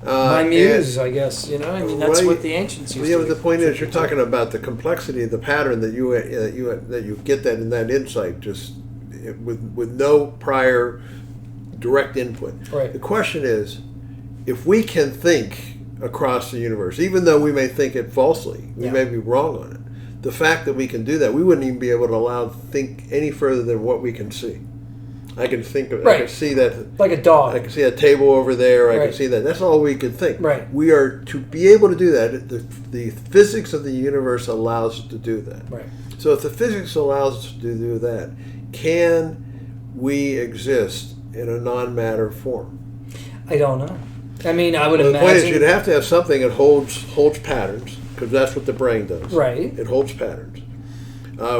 My muse, I guess. That's what the ancients used to do. The point is, you're talking about the complexity of the pattern that you get that in that insight just with no prior direct input. Right. The question is, if we can think across the universe, even though we may think it falsely, we may be wrong on it. The fact that we can do that, we wouldn't even be able to think any further than what we can see. I can think of. Right. I can see that. Like a dog. I can see a table over there. I Right. can see that. That's all we could think. Right. We are to be able to do that. The physics of the universe allows us to do that. Right. So if the physics allows us to do that, can we exist in a non-matter form? I don't know. I mean, I would The imagine. point is, you'd have to have something that holds patterns, because that's what the brain does. Right. It holds patterns.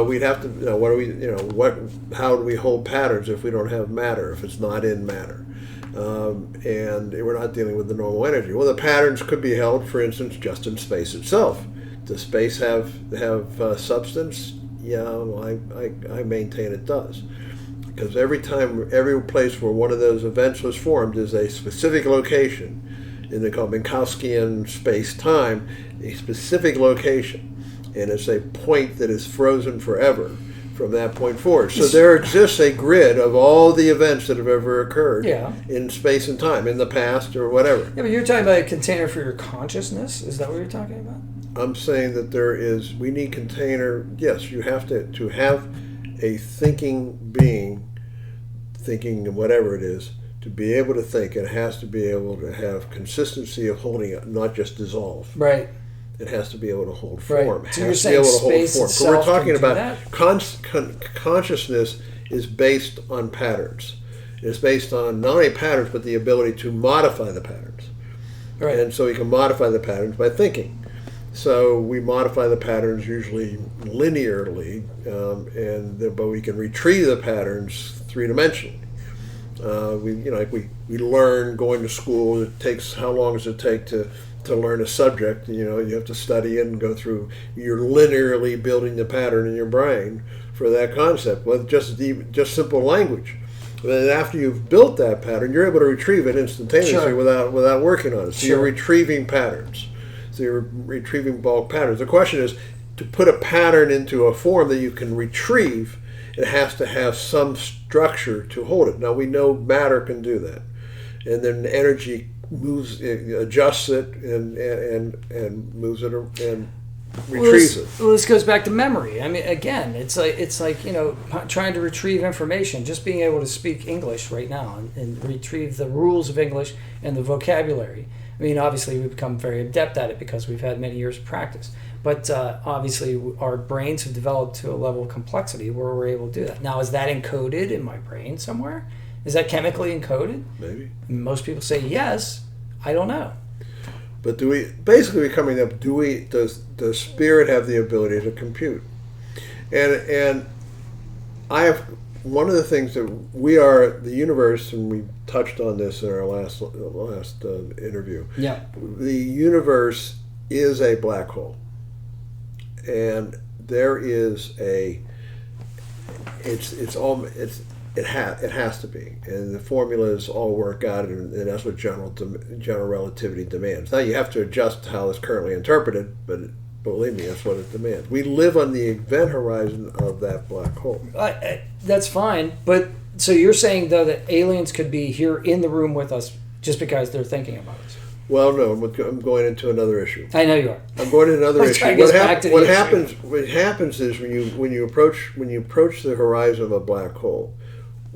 We'd have to. What do we? How do we hold patterns if we don't have matter? If it's not in matter, and we're not dealing with the normal energy. Well, the patterns could be held, for instance, just in space itself. Does space have substance? Yeah, well, I maintain it does. Because every place where one of those events was formed is a specific location in the Minkowskian space-time, a specific location, and it's a point that is frozen forever from that point forward. So there exists a grid of all the events that have ever occurred in space and time, in the past or whatever. Yeah, but you're talking about a container for your consciousness? Is that what you're talking about? I'm saying that we need container. Yes, you have to have a thinking being, thinking whatever it is, to be able to think. It has to be able to have consistency of holding it, not just dissolve. Right. It has to be able to hold form. Right. It So has you're to be saying able to hold space form. So we're itself talking can do about that? consciousness is based on patterns. It's based on not only patterns, but the ability to modify the patterns. Right. And so we can modify the patterns by thinking. So we modify the patterns usually linearly, but we can retrieve the patterns three-dimensionally. We learn going to school. It takes, how long does it take to learn a subject? You have to study it and go through. You're linearly building the pattern in your brain for that concept with just simple language. But then after you've built that pattern, you're able to retrieve it instantaneously without working on it. So you're retrieving patterns. So you're retrieving bulk patterns. The question is, to put a pattern into a form that you can retrieve, it has to have some structure to hold it. Now we know matter can do that, and then energy adjusts it and moves it and retrieves it. Well, this goes back to memory. I mean, again, it's like trying to retrieve information. Just being able to speak English right now and retrieve the rules of English and the vocabulary. I mean, obviously, we've become very adept at it because we've had many years of practice. But obviously, our brains have developed to a level of complexity where we're able to do that. Now, is that encoded in my brain somewhere? Is that chemically encoded? Maybe. Most people say yes. I don't know. But does spirit have the ability to compute? And I have one of the things that we are the universe, and we touched on this in our last interview. Yeah. The universe is a black hole, and there is it has to be, and the formulas all work out, and that's what general relativity demands. Now you have to adjust how it's currently interpreted, but believe me, that's what it demands. We live on the event horizon of that black hole. That's fine, but so you're saying though that aliens could be here in the room with us just because they're thinking about us? Well, no, I'm going into another issue. I know you are. I'm going into another issue. What happens is when you approach the horizon of a black hole,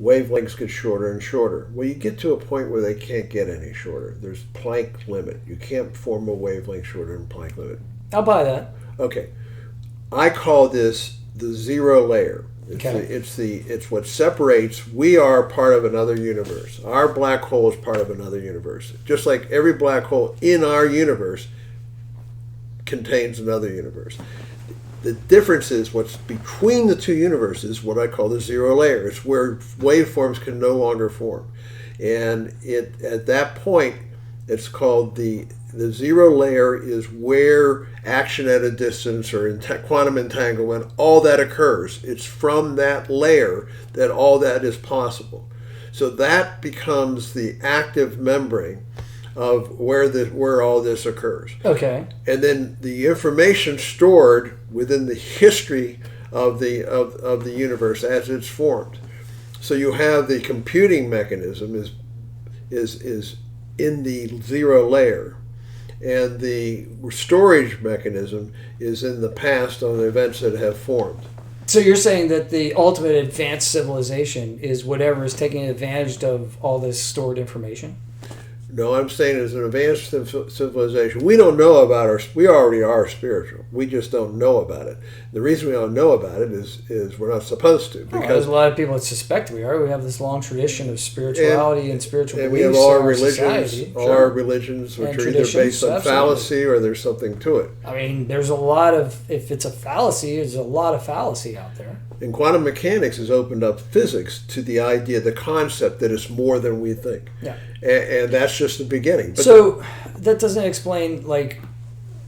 wavelengths get shorter and shorter. Well, you get to a point where they can't get any shorter. There's Planck limit. You can't form a wavelength shorter than Planck limit. I'll buy that. Okay, I call this the zero layer. Okay. It's what separates. We are part of another universe. Our black hole is part of another universe. Just like every black hole in our universe contains another universe. The difference is what's between the two universes, what I call the zero layer. It's where waveforms can no longer form. And at that point, it's called the zero layer is where action at a distance or quantum entanglement, all that occurs. It's from that layer that all that is possible. So that becomes the active membrane of where all this occurs. Okay. And then the information stored within the history of the universe as it's formed. So you have the computing mechanism is in the zero layer, and the storage mechanism is in the past on the events that have formed. So you're saying that the ultimate advanced civilization is whatever is taking advantage of all this stored information? No, I'm saying as an advanced civilization, we don't know about we already are spiritual. We just don't know about it. The reason we don't know about it is we're not supposed to. Because there's a lot of people that suspect we are. We have this long tradition of spirituality and spiritual and beliefs we have all in our religions, society. our religions, which are either based on fallacy or there's something to it. I mean, there's a lot of, if it's a fallacy, there's a lot of fallacy out there. And quantum mechanics has opened up physics to the idea, the concept that it's more than we think. Yeah. And that's just the beginning. But so that doesn't explain, like,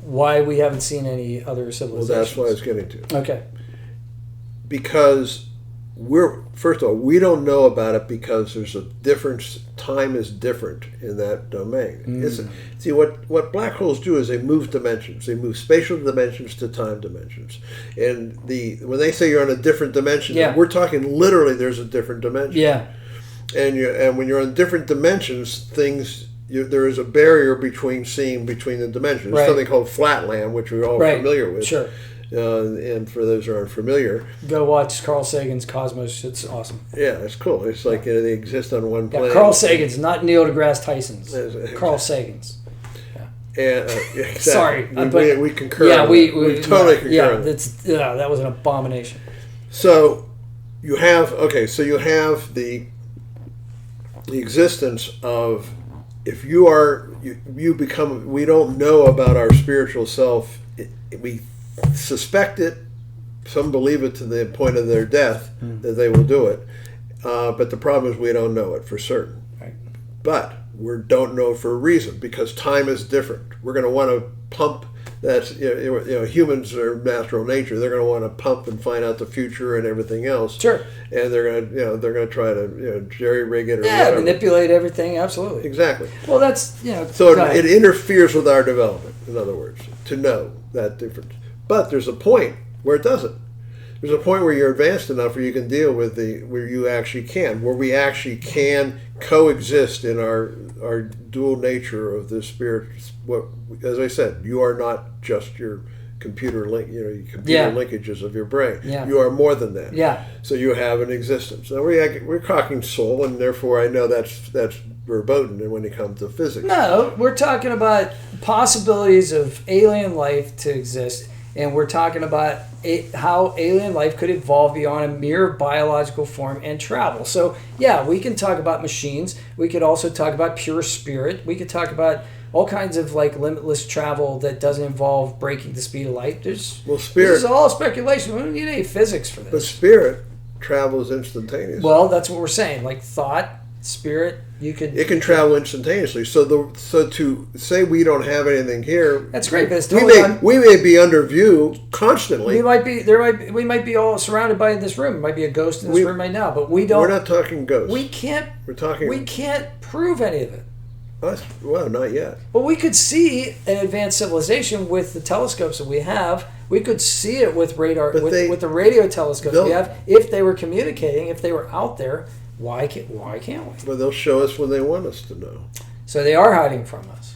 why we haven't seen any other civilizations. Well, that's what I was getting to. Okay. Because first of all, we don't know about it because there's a difference. Time is different in that domain. See, what black holes do is they move dimensions. They move spatial dimensions to time dimensions. And when they say you're on a different dimension, we're talking literally there's a different dimension. Yeah. And when you're on different dimensions, there is a barrier between the dimensions. There's something called flatland, which we're all familiar with. Sure. And for those who aren't familiar, go watch Carl Sagan's Cosmos. It's awesome. Yeah, it's cool. It's like they exist on one planet. Carl Sagan's, not Neil deGrasse Tyson's. Carl Sagan's. And exactly. Sorry, we concur. Yeah, we totally concur. Yeah, that was an abomination. So you have the existence of, if you become, we don't know about our spiritual self. We suspect it. Some believe it to the point of their death that they will do it. But the problem is we don't know it for certain. Right. But we don't know for a reason, because time is different. We're going to want to pump. That's humans are natural nature. They're going to want to pump and find out the future and everything else. Sure. And they're going to try to jerry rig it or whatever. Manipulate everything. Absolutely. Exactly. Well, that's So it interferes with our development. In other words, to know that difference. But there's a point where it doesn't. There's a point where you're advanced enough where you can deal with where we actually can coexist in our dual nature of the spirit. What, as I said, you are not just your computer linkages of your brain. Yeah. You are more than that. Yeah. So you have an existence. Now we're talking soul, and therefore I know that's verboten when it comes to physics. No, we're talking about possibilities of alien life to exist. And we're talking about how alien life could evolve beyond a mere biological form and travel. So, yeah, we can talk about machines. We could also talk about pure spirit. We could talk about all kinds of limitless travel that doesn't involve breaking the speed of light. Spirit. This is all speculation. We don't need any physics for this. But spirit travels instantaneously. Well, that's what we're saying. Like thought, spirit, it can travel instantaneously. So to say we don't have anything here, that's great. But it's totally we may be under view constantly. We might be all surrounded by this room. It might be a ghost in this room right now, but we don't. We're not talking ghosts. We can't prove any of it. Well, not yet. But we could see an advanced civilization with the telescopes that we have. We could see it with radar, with the radio telescopes we have. If they were communicating, if they were out there. Why can't we? Well, they'll show us when they want us to know. So they are hiding from us.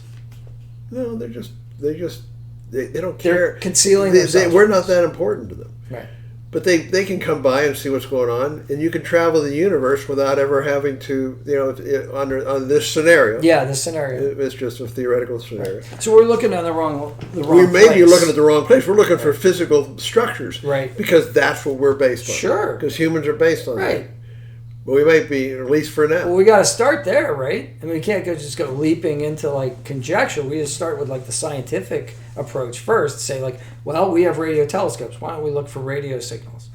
No, they don't care. They're concealing themselves. We're not that important to them. Right. But they can come by and see what's going on, and you can travel the universe without ever having to, on this scenario. Yeah, this scenario. It's just a theoretical scenario. Right. So we're looking at the wrong We may be looking at the wrong place. We're looking for physical structures. Right. Because that's what we're based on. Sure. Because humans are based on right. that. But we might be, at least for now. Well, we got to start there, right? I mean, we can't just go leaping into conjecture. We just start with the scientific approach first. Say we have radio telescopes. Why don't we look for radio signals?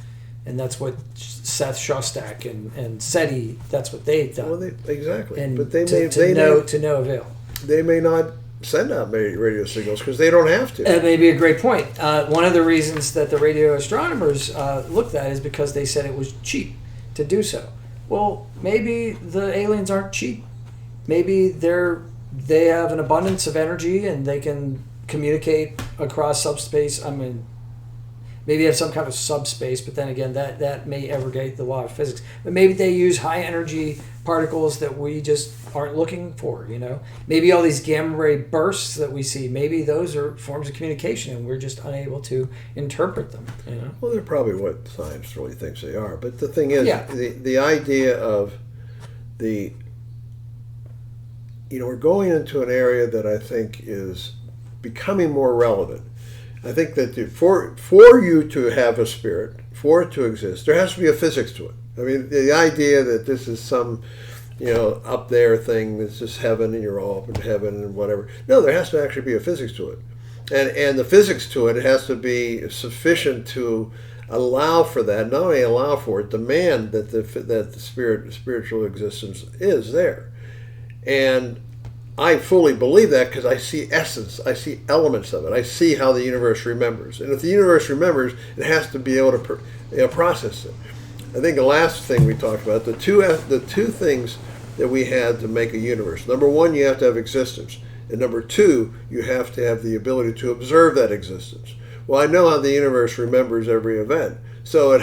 And that's what Seth Shostak and SETI. That's what they've done. Well, exactly. And but they to no avail. They may not send out radio signals because they don't have to. That may be a great point. One of the reasons that the radio astronomers looked at is because they said it was cheap to do so. Well, maybe the aliens aren't cheap. Maybe they have an abundance of energy and they can communicate across subspace. I mean, Maybe they have some kind of subspace, but then again, that may abrogate the law of physics. But maybe they use high energy particles that we just aren't looking for, Maybe all these gamma ray bursts that we see, maybe those are forms of communication and we're just unable to interpret them, Well, they're probably what science really thinks they are. But the thing is, the idea of we're going into an area that I think is becoming more relevant. I think that for you to have a spirit, for it to exist, there has to be a physics to it. I mean, the idea that this is some, up there thing that's just heaven and you're all up in heaven and whatever. No, there has to actually be a physics to it. And the physics to it has to be sufficient to allow for that, not only allow for it, demand that the spiritual existence is there. And I fully believe that because I see essence, I see elements of it, I see how the universe remembers. And if the universe remembers, it has to be able to process it. I think the last thing we talked about, the two things that we had to make a universe. Number one, you have to have existence. And number two, you have to have the ability to observe that existence. Well, I know how the universe remembers every event. So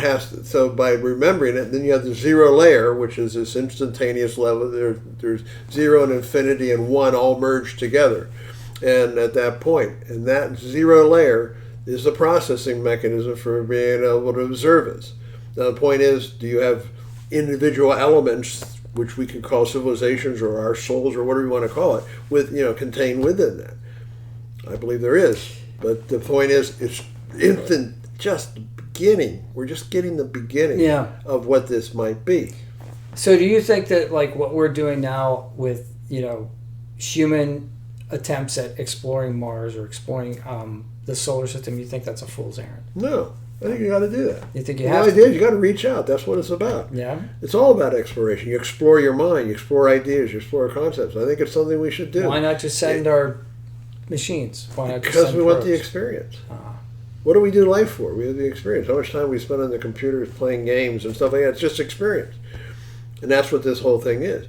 so by remembering it, then you have the zero layer, which is this instantaneous level. There's zero and infinity and one all merged together. And at that point, and that zero layer is the processing mechanism for being able to observe it. Now the point is, do you have individual elements, which we can call civilizations or our souls or whatever you want to call it, contained within that? I believe there is. But the point is, it's infant, just beginning. We're just getting the beginning of what this might be. So do you think that like what we're doing now with, human attempts at exploring Mars or exploring the solar system, you think that's a fool's errand? No. I think you got to do that. You think you have to? You got to reach out. That's what it's about. Yeah. It's all about exploration. You explore your mind. You explore ideas. You explore concepts. I think it's something we should do. Why not just send our machines? Why not just because we want the experience. What do we do life for? We have the experience. How much time we spend on the computers playing games and stuff like that? It's just experience. And that's what this whole thing is.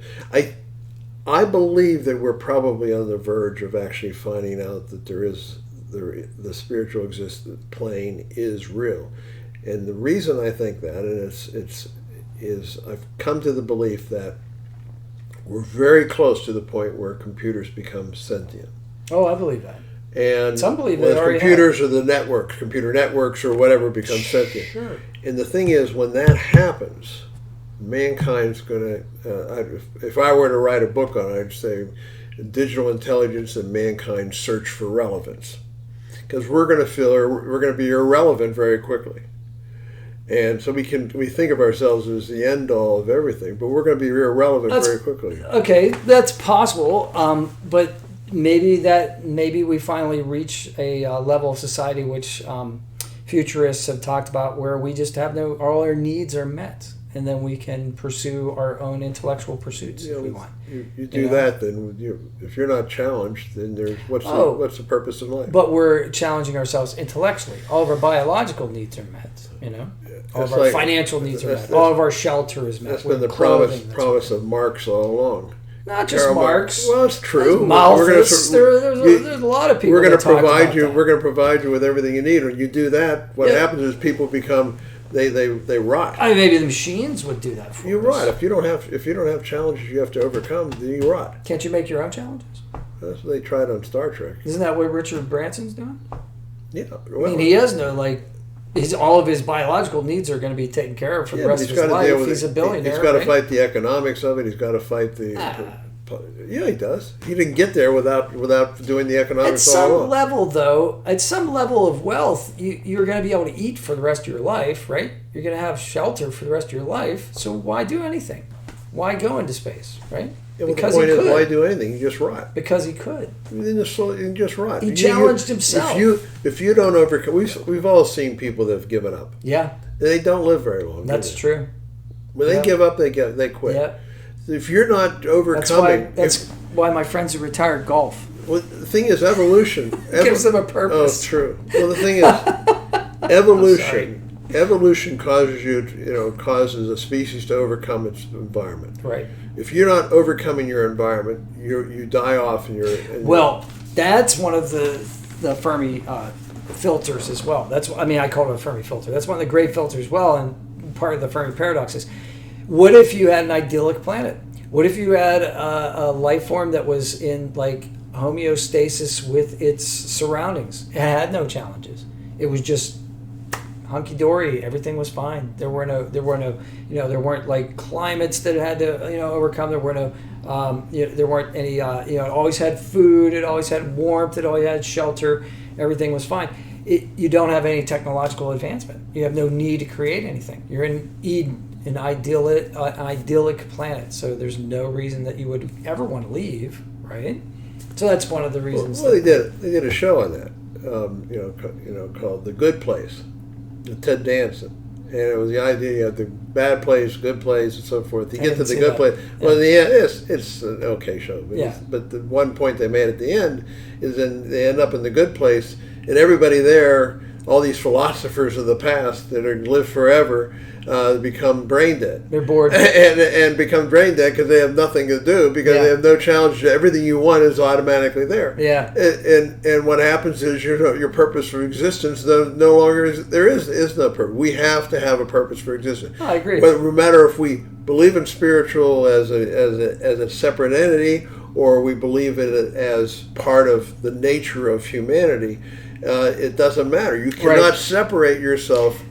I believe that we're probably on the verge of actually finding out that there is the spiritual existence plane is real. And the reason I think that, and is I've come to the belief that we're very close to the point where computers become sentient. Oh, I believe that. And some believe they already computers or the networks, computer networks or whatever become sentient. Sure. And the thing is, when that happens, mankind's going to, if I were to write a book on it, I'd say digital intelligence and mankind's search for relevance. Because we're going to be irrelevant very quickly. And so we think of ourselves as the end all of everything, but we're going to be irrelevant very quickly. Okay, that's possible. But maybe we finally reach a level of society which futurists have talked about, where we just have all our needs are met, and then we can pursue our own intellectual pursuits if we want. You do that, then if you're not challenged, then what's the purpose of life? But we're challenging ourselves intellectually. All of our biological needs are met. All of our financial needs are met. All of our shelter is met. That's been the promise of Marx all along. Not just Marx. Well, it's true. Malthus. There's a lot of people. We're going to provide you. We're going to provide you with everything you need. When you do that, what happens is people become they rot. Maybe the machines would do that for you. us. Rot. If you don't have challenges you have to overcome, then you rot. Can't you make your own challenges? That's what they tried on Star Trek. Isn't that what Richard Branson's doing? Yeah. Well, he has all of his biological needs are going to be taken care of for the rest of his life. He's a billionaire. He's got to fight the economics of it. He's got to fight the. Yeah, he does. He didn't get there without doing the economics all along. At some level of wealth, you're going to be able to eat for the rest of your life, right? You're going to have shelter for the rest of your life. So why do anything? Why go into space, right? Yeah, well, because the point is, why do anything? You just rot. Because he could. You just rot. He challenged himself. If you don't overcome, we've all seen people that have given up. Yeah. They don't live very long. That's true. When they give up, they quit. Yeah. If you're not overcoming, that's why my friends who retired golf. Well, the thing is, evolution gives them a purpose. Oh, true. Well, the thing is, evolution. Evolution causes a species to overcome its environment. Right. If you're not overcoming your environment, you die off, and well, that's one of the Fermi filters as well. I call it a Fermi filter. That's one of the great filters as well, and part of the Fermi paradox is, what if you had an idyllic planet? What if you had a life form that was in like homeostasis with its surroundings? It had no challenges. It was just hunky dory. Everything was fine. There weren't like climates that it had to overcome. There were no there weren't any it always had food. It always had warmth. It always had shelter. Everything was fine. You don't have any technological advancement. You have no need to create anything. You're in Eden. An idyllic planet, so there's no reason that you would ever want to leave, right? So that's one of the reasons. Well, they did a show on that, called The Good Place, with Ted Danson, and it was the idea of the bad place, good place, and so forth. You get to the good place. Well, in the end, it's an okay show, but the one point they made at the end is they end up in the good place, and everybody there, all these philosophers of the past that are lived forever, become brain dead. They're bored and become brain dead because they have nothing to do, because they have no challenge. Everything you want is automatically there. Yeah. And what happens is your purpose for existence no longer is no purpose. We have to have a purpose for existence. I agree. But no matter if we believe in spiritual as a separate entity, or we believe in it as part of the nature of humanity, it doesn't matter. You cannot separate yourself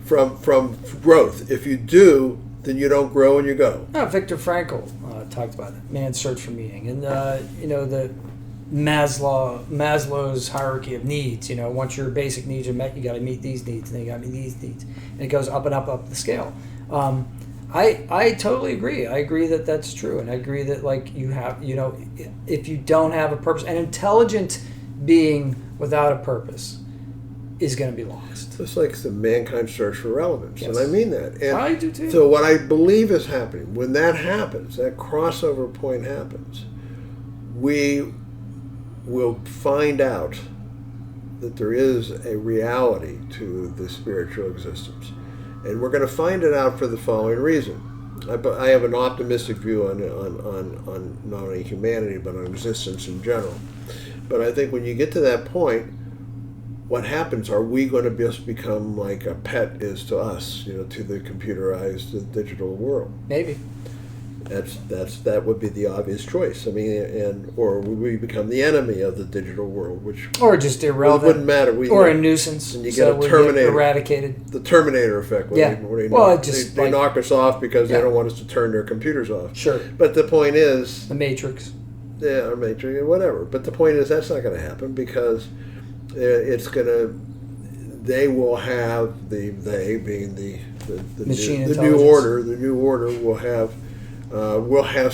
from growth. If you do, then you don't grow and you go. Viktor Frankl talked about it, man's search for meaning, and the Maslow's hierarchy of needs. Once your basic needs are met, you got to meet these needs, and then you got to meet these needs, and it goes up and up the scale. I totally agree. I agree that that's true, and I agree that like you have, if you don't have a purpose, an intelligent being without a purpose is going to be lost. It's like the mankind's search for relevance, yes. And I mean that. And I do too. So what I believe is happening, when that happens, that crossover point happens, we will find out that there is a reality to the spiritual existence. And we're going to find it out for the following reason. I have an optimistic view on not only humanity, but on existence in general. But I think when you get to that point, what happens? Are we going to just become like a pet is to us, to the computerized digital world? Maybe. That would be the obvious choice. I mean, or we become the enemy of the digital world, or just irrelevant. It wouldn't matter. Or a nuisance. And you get a Terminator, eradicated. The Terminator effect. They knock us off because they don't want us to turn their computers off. Sure. But the point is, the Matrix. Yeah, or Matrix, whatever. But the point is, that's not going to happen, because it's going to. They will have they being the new order. The new order will have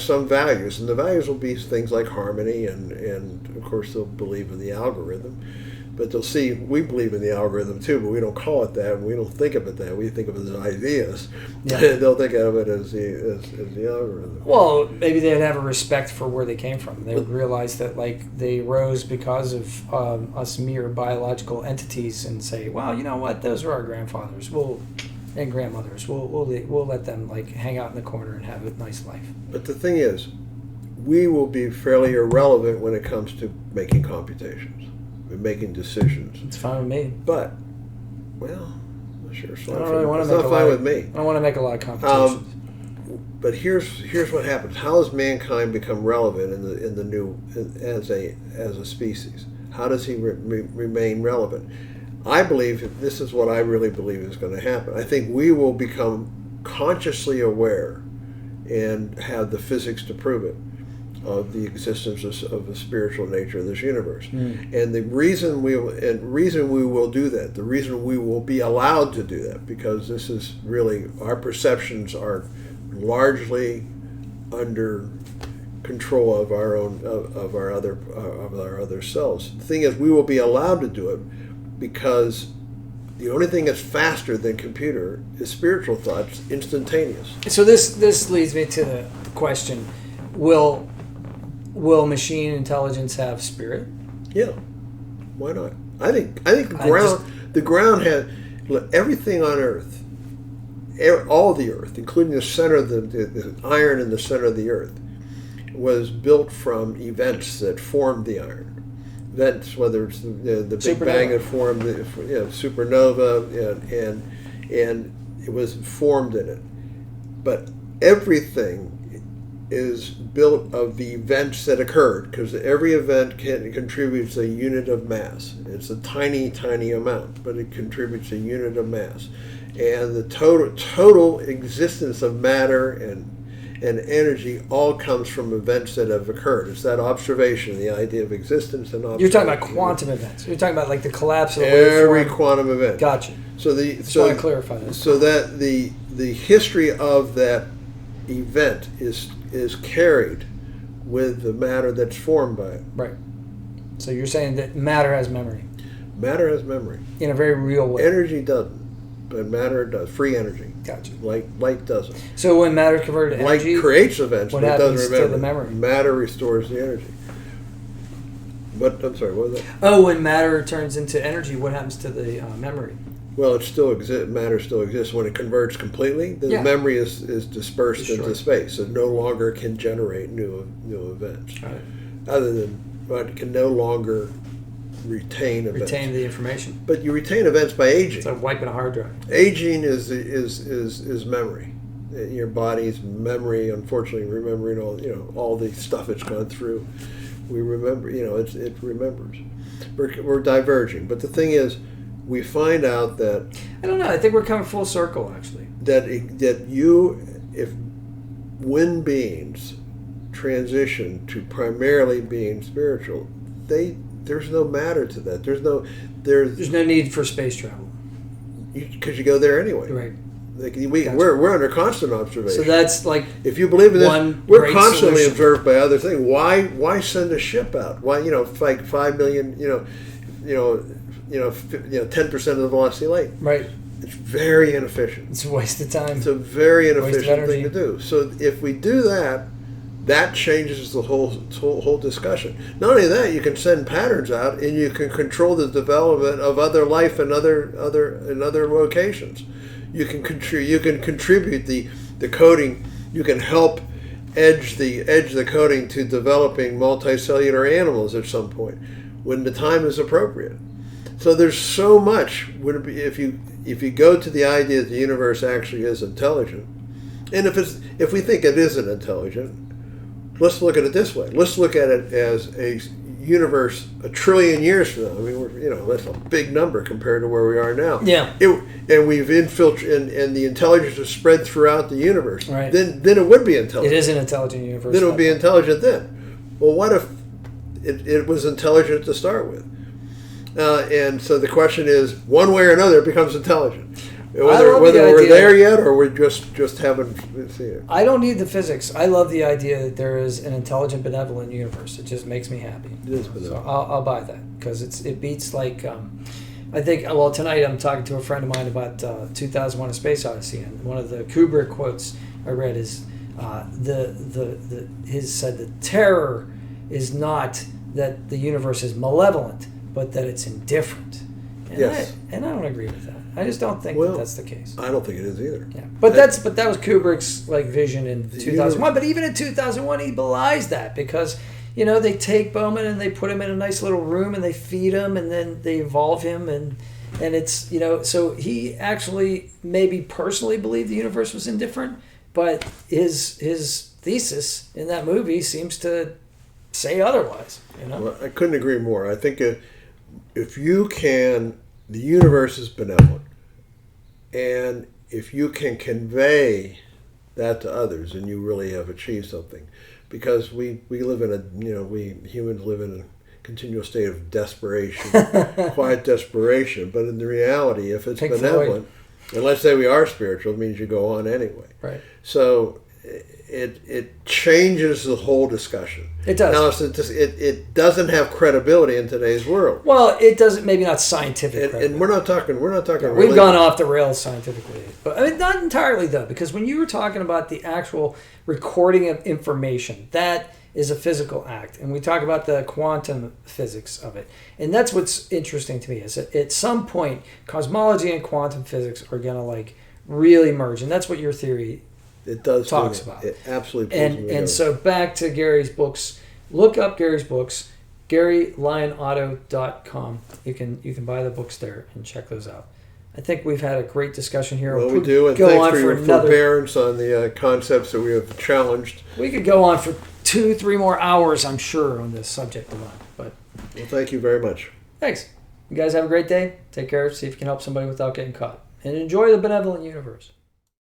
some values, and the values will be things like harmony, and of course they'll believe in the algorithm. But they'll see, we believe in the algorithm too, but we don't call it that, and we don't think of it that. We think of it as ideas. Yeah. They'll think of it as the algorithm. Well, maybe they'd have a respect for where they came from. They would realize that they rose because of us mere biological entities, and say, well, you know what, those are our grandfathers and grandmothers. We'll let them hang out in the corner and have a nice life. But the thing is, we will be fairly irrelevant when it comes to making computations. We're making decisions. It's fine with me. But, well, I'm not sure. It's not fine with me. I don't want to make a lot of computations. But here's what happens. How does mankind become relevant in the new as a species? How does he remain relevant? I believe this is what I really believe is going to happen. I think we will become consciously aware and have the physics to prove it, of the existence of the spiritual nature of this universe. And the reason we will do that, the reason we will be allowed to do that, because this is really, our perceptions are largely under control of our own of our other selves. The thing is, we will be allowed to do it because the only thing that's faster than computer is spiritual thought. It's instantaneous. So this leads me to the question: Will machine intelligence have spirit? Yeah, why not? I think the ground has everything on Earth, all the Earth, including the center of the iron in the center of the Earth, was built from events that formed the iron. events, whether it's the Big Supernova. Bang that formed the supernova, and it was formed in it. But everything is built of the events that occurred, because every event contributes a unit of mass. It's a tiny, tiny amount, but it contributes a unit of mass. And the total existence of matter and energy all comes from events that have occurred. It's that observation, the idea of existence and observation. You're talking about quantum events. You're talking about like the collapse of the every waveform. quantum event. Gotcha. Just want to clarify that. So that the history of that event is carried with the matter that's formed by it. Right. So you're saying that matter has memory. Matter has memory. In a very real way. Energy doesn't, but matter does. Free energy. Gotcha. Light doesn't. So when matter is converted to energy, light creates events, what but it happens doesn't remember. to the memory? Matter restores the energy. But I'm sorry, what was that? Oh, when matter turns into energy, what happens to the memory? Well, it still exists. Matter still exists. When it converts completely, the memory is dispersed into space. It no longer can generate new events. Right. Other than, but it can no longer retain events. Retain the information. But you retain events by aging. It's like wiping a hard drive. Aging is memory. Your body's memory, unfortunately, remembering all the stuff it's gone through. We remember, it remembers. We're diverging, but the thing is, we find out that I don't know. I think we're coming full circle, actually. When beings transition to primarily being spiritual, there's no matter to that. There's no need for space travel because you go there anyway. Right. We're under constant observation. So that's like, if you believe in this, we're constantly solution. observed by other things. Why send a ship out? Why like 5 million 10% of the velocity of light. Right. It's very inefficient. It's a waste of time. It's a very inefficient thing to do. So if we do that, that changes the whole discussion. Not only that, you can send patterns out, and you can control the development of other life in other locations. You can contribute the coding. You can help edge the coding to developing multicellular animals at some point when the time is appropriate. So there's so much. If you go to the idea that the universe actually is intelligent, and if we think it isn't intelligent, let's look at it this way. Let's look at it as a universe 1 trillion years from now. I mean, that's a big number compared to where we are now. Yeah. And we've infiltrated, and the intelligence is spread throughout the universe. Right. Then it would be intelligent. It is an intelligent universe. Then it would be intelligent then. Well, what if it was intelligent to start with? And so the question is, one way or another, it becomes intelligent. Whether we're there yet, or we just haven't seen it. I don't need the physics. I love the idea that there is an intelligent, benevolent universe. It just makes me happy. It is benevolent. So I'll buy that, because it beats like I think. Well, tonight I'm talking to a friend of mine about 2001: A Space Odyssey, and one of the Kubrick quotes I read is his said the terror is not that the universe is malevolent, but that it's indifferent. And yes. I don't agree with that. I just don't think that's the case. I don't think it is either. Yeah, but that was Kubrick's like vision in 2001. But even in 2001, he belies that, because they take Bowman and they put him in a nice little room and they feed him and then they evolve him and it's so he actually maybe personally believed the universe was indifferent, but his thesis in that movie seems to say otherwise. Well, I couldn't agree more. I think if you can, the universe is benevolent, and if you can convey that to others, then you really have achieved something. Because we live in we humans live in a continual state of desperation, quiet desperation. But in the reality, if it's benevolent, and let's say we are spiritual, it means you go on anyway. Right. So it changes the whole discussion. It does. Now it doesn't have credibility in today's world. Well, it doesn't. Maybe not scientific. And we're not talking. Yeah, we've gone off the rails scientifically, but not entirely though, because when you were talking about the actual recording of information, that is a physical act, and we talk about the quantum physics of it, and that's what's interesting to me is that at some point cosmology and quantum physics are gonna really merge, and that's what your theory. It does talks about. It absolutely and so back to Gary's books. Look up Gary's books. GaryLyonAuto.com. You can buy the books there and check those out. I think we've had a great discussion here. Well, we do, and thanks for your forbearance on the concepts that we have challenged. We could go on for 2-3 more hours, I'm sure, on this subject alone. But well, thank you very much. Thanks. You guys have a great day. Take care. See if you can help somebody without getting caught. And enjoy the benevolent universe.